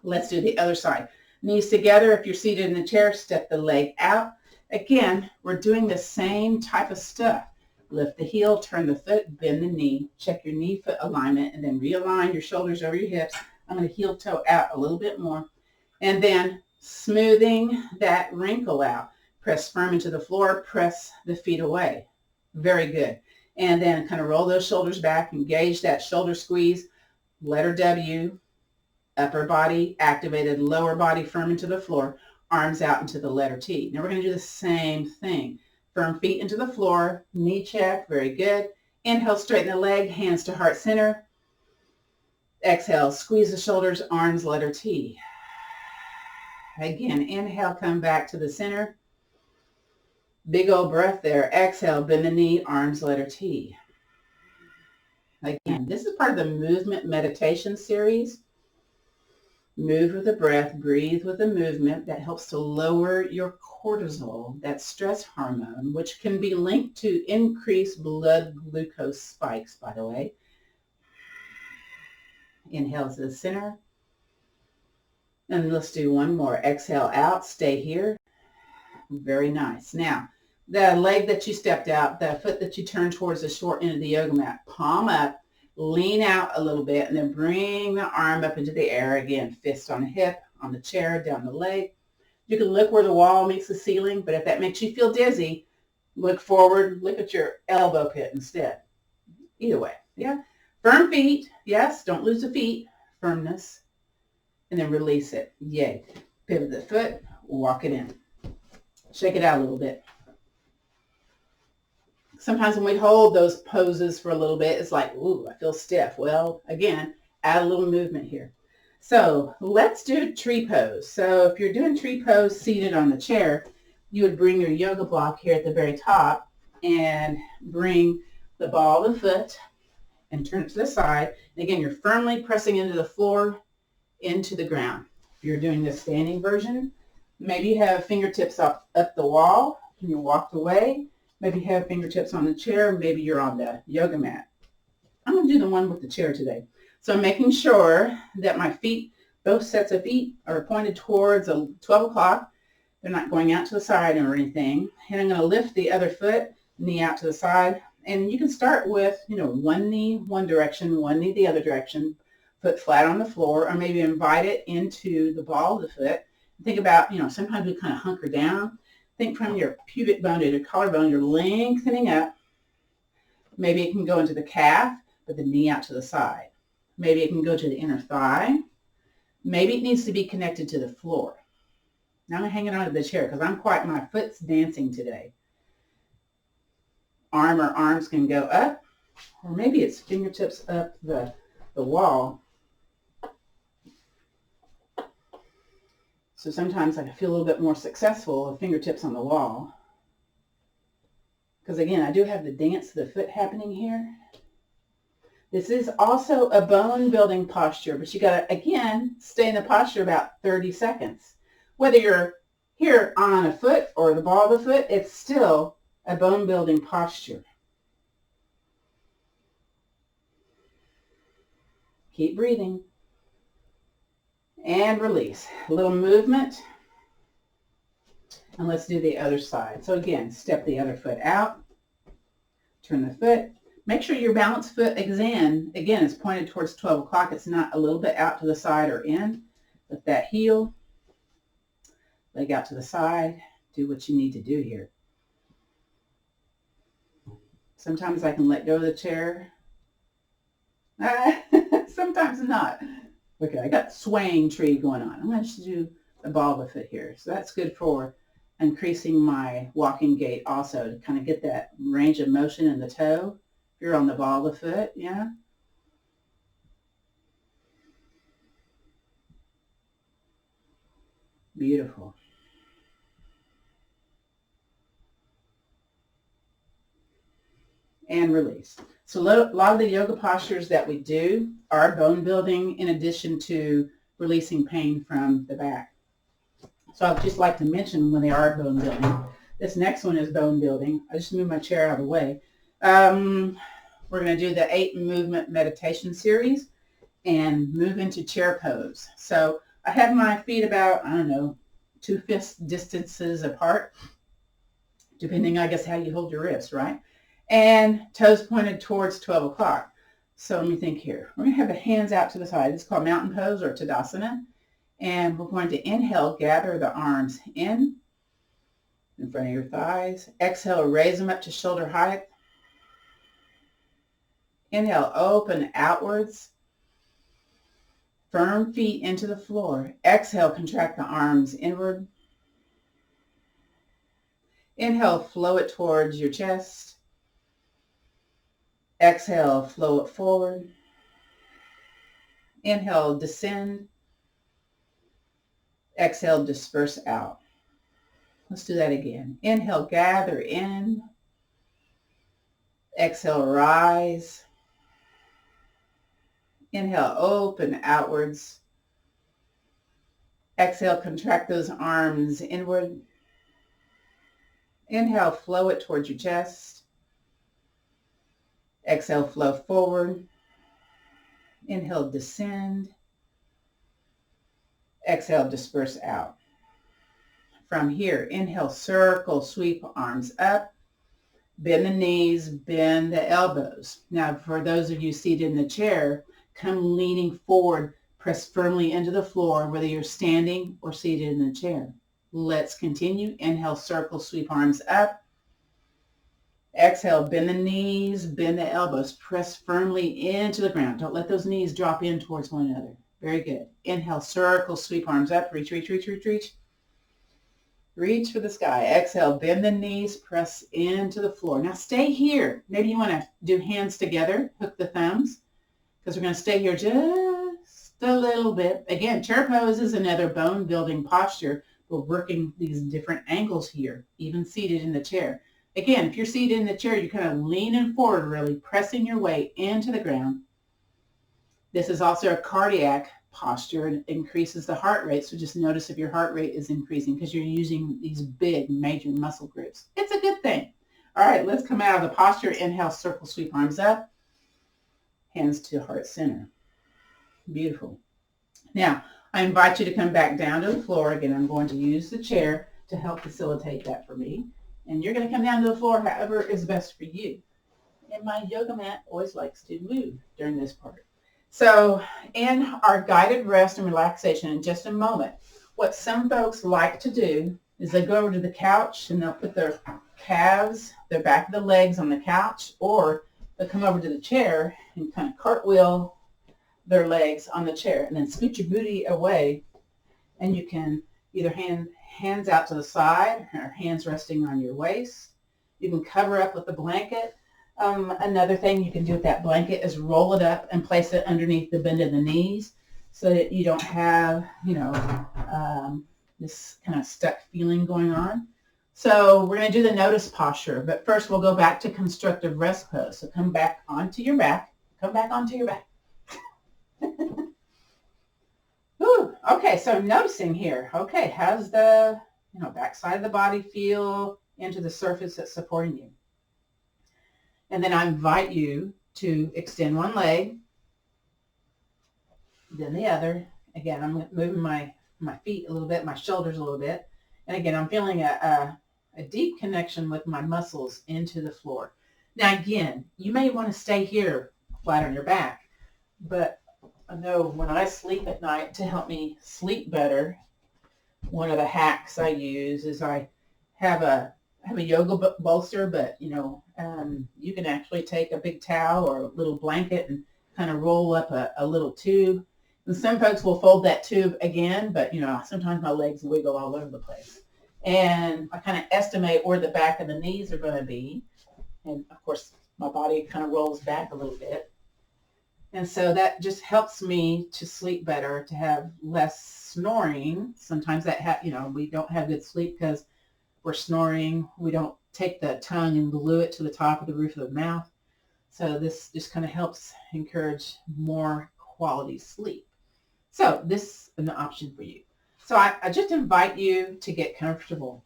Let's do the other side. Knees together. If you're seated in the chair, step the leg out. Again, we're doing the same type of stuff. Lift the heel, turn the foot, bend the knee, check your knee foot alignment, and then realign your shoulders over your hips. I'm going to heel toe out a little bit more. And then smoothing that wrinkle out. Press firm into the floor, press the feet away. Very good. And then kind of roll those shoulders back, engage that shoulder squeeze, letter W. Upper body activated, lower body firm into the floor, arms out into the letter T. Now we're going to do the same thing. Firm feet into the floor, knee check, very good. Inhale, straighten the leg, hands to heart center. Exhale, squeeze the shoulders, arms, letter T. Again, inhale, come back to the center. Big old breath there. Exhale, bend the knee, arms, letter T. Again, this is part of the movement meditation series. Move with the breath, breathe with the movement. That helps to lower your cortisol, that stress hormone, which can be linked to increased blood glucose spikes, by the way. Inhale to the center. And let's do one more. Exhale out, stay here. Very nice. Now, the leg that you stepped out, the foot that you turned towards the short end of the yoga mat, palm up. Lean out a little bit and then bring the arm up into the air. Again, fist on the hip, on the chair, down the leg. You can look where the wall meets the ceiling, but if that makes you feel dizzy, look forward, look at your elbow pit instead. Either way, yeah. Firm feet, yes, don't lose the feet, firmness, and then release it. Yay. Pivot the foot, walk it in. Shake it out a little bit. sometimes when we hold those poses for a little bit, it's like, ooh, I feel stiff. Well, again, add a little movement here. So let's do tree pose. So if you're doing tree pose seated on the chair, you would bring your yoga block here at the very top and bring the ball of the foot and turn it to the side. And again, you're firmly pressing into the floor, into the ground. If you're doing the standing version, maybe you have fingertips up the wall and you walked away. Maybe you have fingertips on the chair. Maybe you're on the yoga mat. I'm going to do the one with the chair today. So I'm making sure that my feet, both sets of feet, are pointed towards 12 o'clock. They're not going out to the side or anything. And I'm going to lift the other foot, knee out to the side. And you can start with, one knee one direction, one knee the other direction, foot flat on the floor, or maybe invite it into the ball of the foot. Think about, sometimes we kind of hunker down. Think from your pubic bone to your collarbone, you're lengthening up. Maybe it can go into the calf, but the knee out to the side. Maybe it can go to the inner thigh. Maybe it needs to be connected to the floor. Now I'm hanging onto the chair because my foot's dancing today. Arm or arms can go up, or maybe it's fingertips up the wall. So sometimes I feel a little bit more successful with fingertips on the wall. Because again, I do have the dance of the foot happening here. This is also a bone building posture, but you got to, again, stay in the posture about 30 seconds. Whether you're here on a foot or the ball of the foot, it's still a bone building posture. Keep breathing. And release. A little movement. And let's do the other side. So again, step the other foot out. Turn the foot. Make sure your balanced foot, again, is pointed towards 12 o'clock. It's not a little bit out to the side or in. Lift that heel. Leg out to the side. Do what you need to do here. Sometimes I can let go of the chair. Sometimes not. Okay, I got swaying tree going on. I'm going to do the ball of the foot here. So that's good for increasing my walking gait also, to kind of get that range of motion in the toe. If you're on the ball of the foot, yeah. Beautiful. And release. So a lot of the yoga postures that we do are bone building in addition to releasing pain from the back. So I'd just like to mention when they are bone building. This next one is bone building. I just moved my chair out of the way. We're going to do the 8 movement meditation series and move into chair pose. So I have my feet about, 2 fist distances apart, depending, I guess, how you hold your wrists, right? And toes pointed towards 12 o'clock. So let me think here. We're going to have the hands out to the side. It's called mountain pose or Tadasana. And we're going to inhale, gather the arms in front of your thighs. Exhale, raise them up to shoulder height. Inhale, open outwards. Firm feet into the floor. Exhale, contract the arms inward. Inhale, flow it towards your chest. Exhale, flow it forward. Inhale, descend. Exhale, disperse out. Let's do that again. Inhale, gather in. Exhale, rise. Inhale, open outwards. Exhale, contract those arms inward. Inhale, flow it towards your chest. Exhale, flow forward. Inhale, descend. Exhale, disperse out. From here, inhale, circle, sweep arms up. Bend the knees, bend the elbows. Now, for those of you seated in the chair, come leaning forward, press firmly into the floor, whether you're standing or seated in the chair. Let's continue. Inhale, circle, sweep arms up. Exhale, bend the knees, bend the elbows. Press firmly into the ground. Don't let those knees drop in towards one another. Very good. Inhale, circle, sweep arms up. Reach, reach, reach, reach, reach. Reach for the sky. Exhale, bend the knees, press into the floor. Now stay here. Maybe you want to do hands together, hook the thumbs, because we're going to stay here just a little bit. Again, chair pose is another bone building posture. We're working these different angles here, even seated in the chair. Again, if you're seated in the chair, you're kind of leaning forward, really pressing your way into the ground. This is also a cardiac posture and increases the heart rate. So just notice if your heart rate is increasing because you're using these big major muscle groups. It's a good thing. All right, let's come out of the posture. Inhale, circle, sweep arms up. Hands to heart center. Beautiful. Now, I invite you to come back down to the floor. Again, I'm going to use the chair to help facilitate that for me. And you're going to come down to the floor however is best for you. And my yoga mat always likes to move during this part. So in our guided rest and relaxation in just a moment, what some folks like to do is they go over to the couch and they'll put their calves, their back of the legs on the couch, or they'll come over to the chair and kind of cartwheel their legs on the chair and then scoot your booty away. And you can either hands out to the side or hands resting on your waist. You can cover up with a blanket. Another thing you can do with that blanket is roll it up and place it underneath the bend of the knees so that you don't have, this kind of stuck feeling going on. So we're going to do the notice posture, but first we'll go back to constructive rest pose. So come back onto your back. Come back onto your back. Ooh, okay, so noticing here. Okay, how's the back side of the body feel into the surface that's supporting you? And then I invite you to extend one leg, then the other. Again, I'm moving my feet a little bit, my shoulders a little bit. And again, I'm feeling a deep connection with my muscles into the floor. Now, again, you may want to stay here flat on your back, but I know when I sleep at night to help me sleep better, one of the hacks I use is I have a yoga bolster, but you can actually take a big towel or a little blanket and kind of roll up a little tube. And some folks will fold that tube again, but sometimes my legs wiggle all over the place. And I kind of estimate where the back of the knees are going to be. And of course, my body kind of rolls back a little bit. And so that just helps me to sleep better, to have less snoring. Sometimes we don't have good sleep because we're snoring. We don't take the tongue and glue it to the top of the roof of the mouth. So this just kind of helps encourage more quality sleep. So this is an option for you. So I just invite you to get comfortable.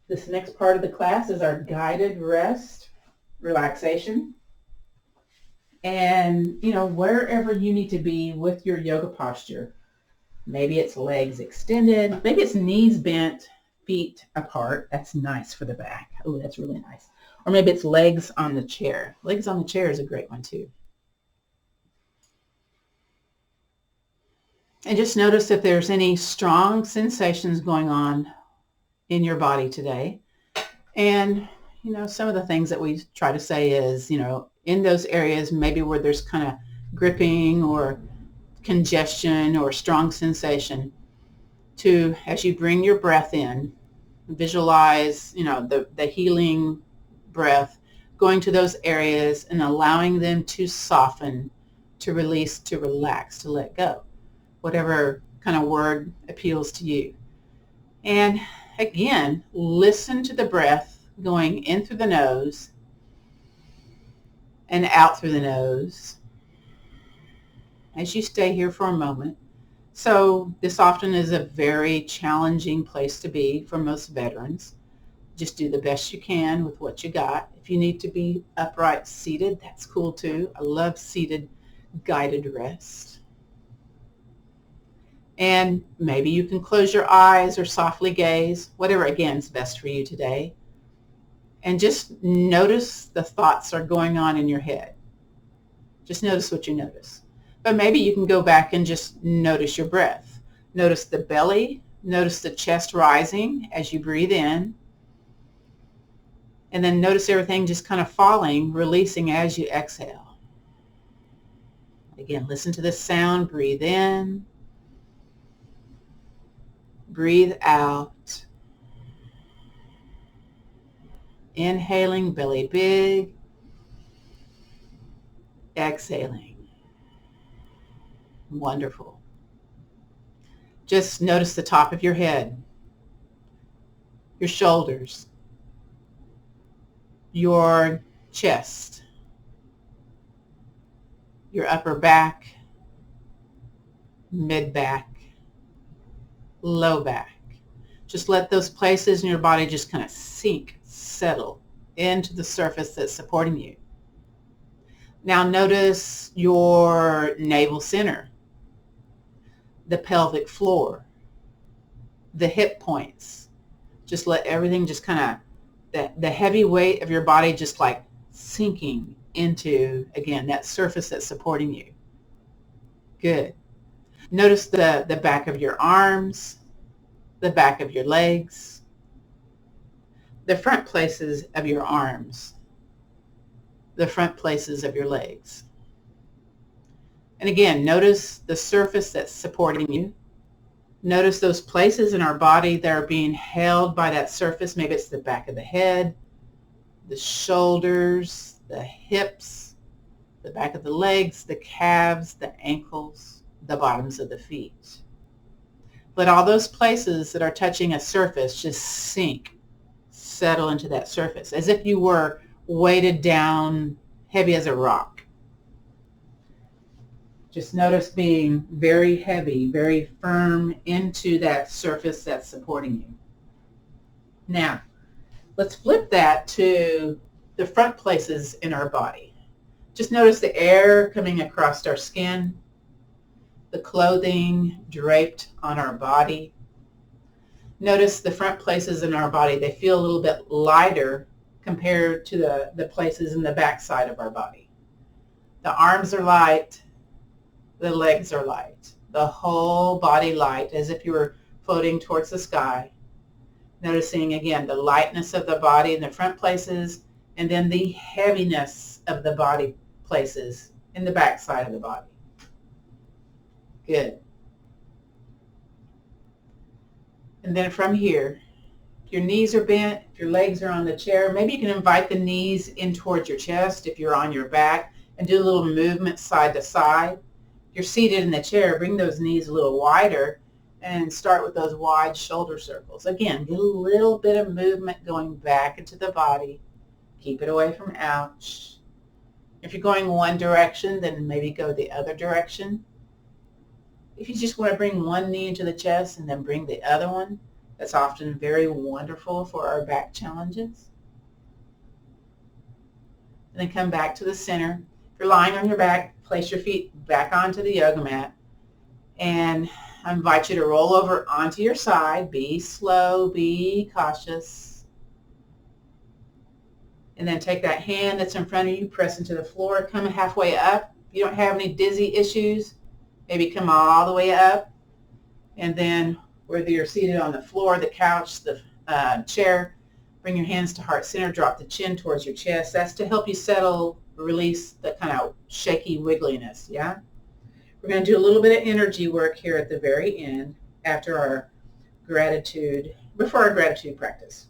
This next part of the class is our guided rest, relaxation. And, wherever you need to be with your yoga posture, maybe it's legs extended, maybe it's knees bent, feet apart. That's nice for the back. Oh, that's really nice. Or maybe it's legs on the chair. Legs on the chair is a great one too. And just notice if there's any strong sensations going on in your body today. And, some of the things that we try to say is, in those areas maybe where there's kind of gripping or congestion or strong sensation, to, as you bring your breath in, visualize, the healing breath going to those areas and allowing them to soften, to release, to relax, to let go, whatever kind of word appeals to you. And again, listen to the breath going in through the nose and out through the nose as you stay here for a moment. So this often is a very challenging place to be for most veterans. Just do the best you can with what you got. If you need to be upright seated, that's cool too. I love seated guided rest. And maybe you can close your eyes or softly gaze, whatever again is best for you today. And just notice the thoughts are going on in your head. Just notice what you notice. But maybe you can go back and just notice your breath. Notice the belly. Notice the chest rising as you breathe in. And then notice everything just kind of falling, releasing as you exhale. Again, listen to this sound. Breathe in. Breathe out. Inhaling, belly big. Exhaling. Wonderful. Just notice the top of your head, your shoulders, your chest, your upper back, mid back, low back. Just let those places in your body just kind of sink, settle into the surface that's supporting you. Now notice your navel center, the pelvic floor, the hip points. Just let everything just kind of, the heavy weight of your body just like sinking into, again, that surface that's supporting you. Good. Notice the back of your arms, the back of your legs, the front places of your arms, the front places of your legs. And again, notice the surface that's supporting you. Notice those places in our body that are being held by that surface. Maybe it's the back of the head, the shoulders, the hips, the back of the legs, the calves, the ankles, the bottoms of the feet. Let all those places that are touching a surface just sink, settle into that surface, as if you were weighted down, heavy as a rock. Just notice being very heavy, very firm into that surface that's supporting you. Now, let's flip that to the front places in our body. Just notice the air coming across our skin, the clothing draped on our body. Notice the front places in our body. They feel a little bit lighter compared to the places in the back side of our body. The arms are light. The legs are light. The whole body light, as if you were floating towards the sky. Noticing, again, the lightness of the body in the front places, and then the heaviness of the body places in the back side of the body. Good. And then from here, if your knees are bent, if your legs are on the chair, maybe you can invite the knees in towards your chest if you're on your back, and do a little movement side to side. If you're seated in the chair, bring those knees a little wider and start with those wide shoulder circles. Again, get a little bit of movement going back into the body. Keep it away from ouch. If you're going one direction, then maybe go the other direction. If you just want to bring one knee into the chest and then bring the other one, that's often very wonderful for our back challenges. And then come back to the center. If you're lying on your back, place your feet back onto the yoga mat. And I invite you to roll over onto your side. Be slow, be cautious. And then take that hand that's in front of you, press into the floor, come halfway up. If you don't have any dizzy issues, maybe come all the way up. And then whether you're seated on the floor, the couch, the chair, bring your hands to heart center, drop the chin towards your chest. That's to help you settle, release the kind of shaky wiggliness, yeah? We're going to do a little bit of energy work here at the very end after our gratitude, before our gratitude practice.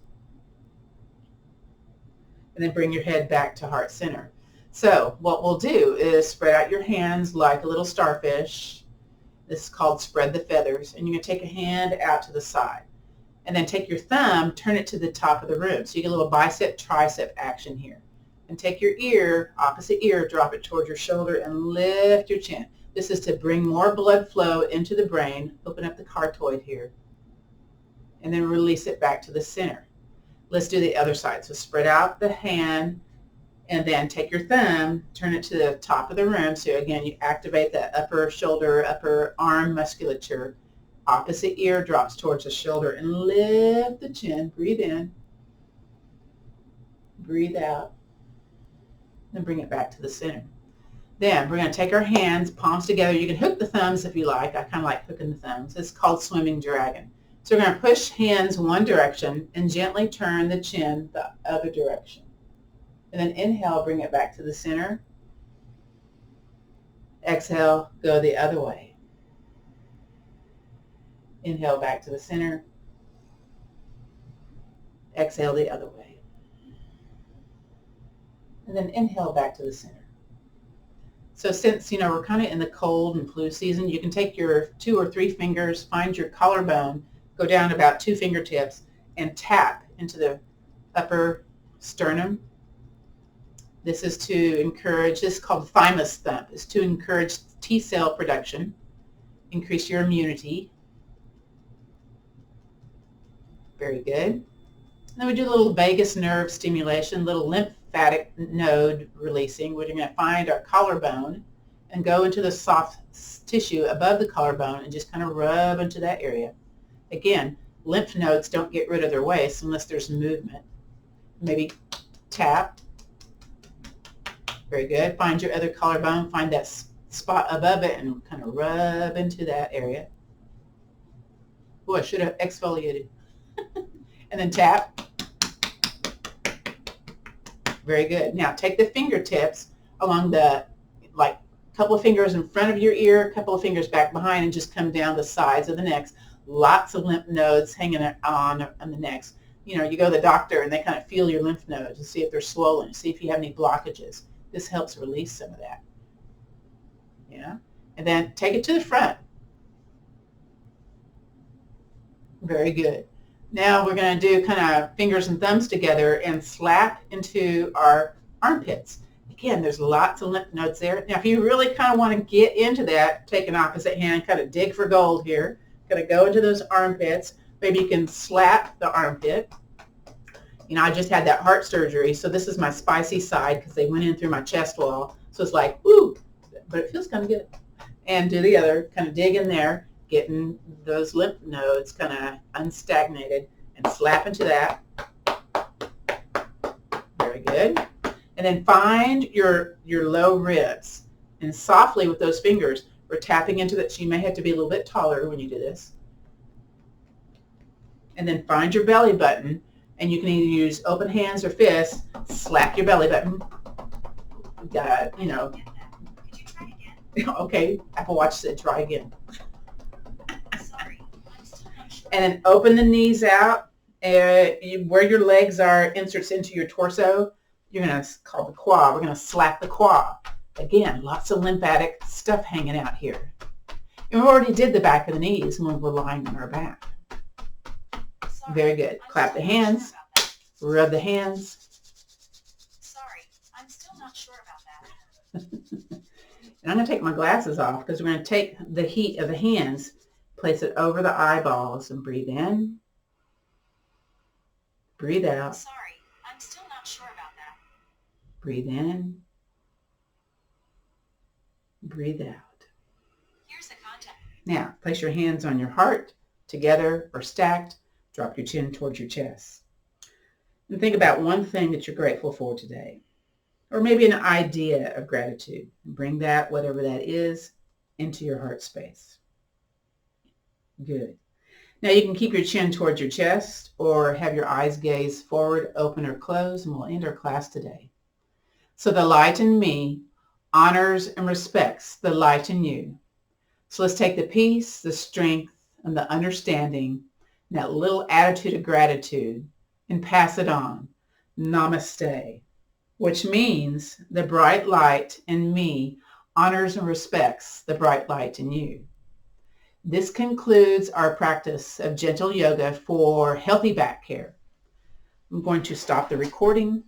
And then bring your head back to heart center. So what we'll do is spread out your hands like a little starfish. This is called spread the feathers. And you're going to take a hand out to the side. And then take your thumb, turn it to the top of the room. So you get a little bicep, tricep action here. And take your ear, opposite ear, drop it towards your shoulder and lift your chin. This is to bring more blood flow into the brain. Open up the carotid here. And then release it back to the center. Let's do the other side. So spread out the hand and then take your thumb, turn it to the top of the room. So again, you activate the upper shoulder, upper arm musculature. Opposite ear drops towards the shoulder and lift the chin. Breathe in. Breathe out. And bring it back to the center. Then we're going to take our hands, palms together. You can hook the thumbs if you like. I kind of like hooking the thumbs. It's called swimming dragon. So we're going to push hands one direction and gently turn the chin the other direction. And then inhale, bring it back to the center. Exhale, go the other way. Inhale back to the center. Exhale the other way. And then inhale back to the center. So since, we're kind of in the cold and flu season, you can take your 2 or 3 fingers, find your collarbone, go down about 2 fingertips, and tap into the upper sternum. This is to encourage, this is called thymus thump, is to encourage T cell production, increase your immunity. Very good. And then we do a little vagus nerve stimulation, little lymphatic node releasing. We're going to find our collarbone and go into the soft tissue above the collarbone and just kind of rub into that area. Again, lymph nodes don't get rid of their waste unless there's movement. Maybe tap. Very good. Find your other collarbone, find that spot above it and kind of rub into that area. Oh, I should have exfoliated. And then tap. Very good. Now take the fingertips along the, couple of fingers in front of your ear, a couple of fingers back behind, and just come down the sides of the necks. Lots of lymph nodes hanging on the necks. You go to the doctor and they kind of feel your lymph nodes and see if they're swollen, see if you have any blockages. This helps release some of that. Yeah. And then take it to the front. Very good. Now we're going to do kind of fingers and thumbs together and slap into our armpits. Again, there's lots of lymph nodes there. Now, if you really kind of want to get into that, take an opposite hand, kind of dig for gold here. Going to go into those armpits. Maybe you can slap the armpit. I just had that heart surgery, so this is my spicy side because they went in through my chest wall. So it's like, ooh, but it feels kind of good. And do the other, kind of dig in there, getting those lymph nodes kind of unstagnated, and slap into that. Very good. And then find your low ribs, and softly with those fingers, we're tapping into that. So you may have to be a little bit taller when you do this. And then find your belly button, and you can either use open hands or fists. Slap your belly button. Could you try again? Okay, Apple Watch said try again. Sorry, I'm still not sure. And then open the knees out. Where your legs are inserts into your torso, you're going to call the quad. We're going to slap the quad. Again, lots of lymphatic stuff hanging out here. And we already did the back of the knees when we're lying on our back. Sorry, Very good. I'm Clap still the not sure hands. about that. Rub the hands. Sorry, I'm still not sure about that. And I'm going to take my glasses off because we're going to take the heat of the hands, place it over the eyeballs, and breathe in. Breathe out. Sorry, I'm still not sure about that. Breathe in. Breathe out. Here's the contact. Now, place your hands on your heart, together or stacked. Drop your chin towards your chest. And think about one thing that you're grateful for today. Or maybe an idea of gratitude. Bring that, whatever that is, into your heart space. Good. Now you can keep your chin towards your chest or have your eyes gaze forward, open or closed, and we'll end our class today. So the light in me honors and respects the light in you. So let's take the peace, the strength, and the understanding, and that little attitude of gratitude, and pass it on. Namaste, which means the bright light in me honors and respects the bright light in you. This concludes our practice of gentle yoga for healthy back care. I'm going to stop the recording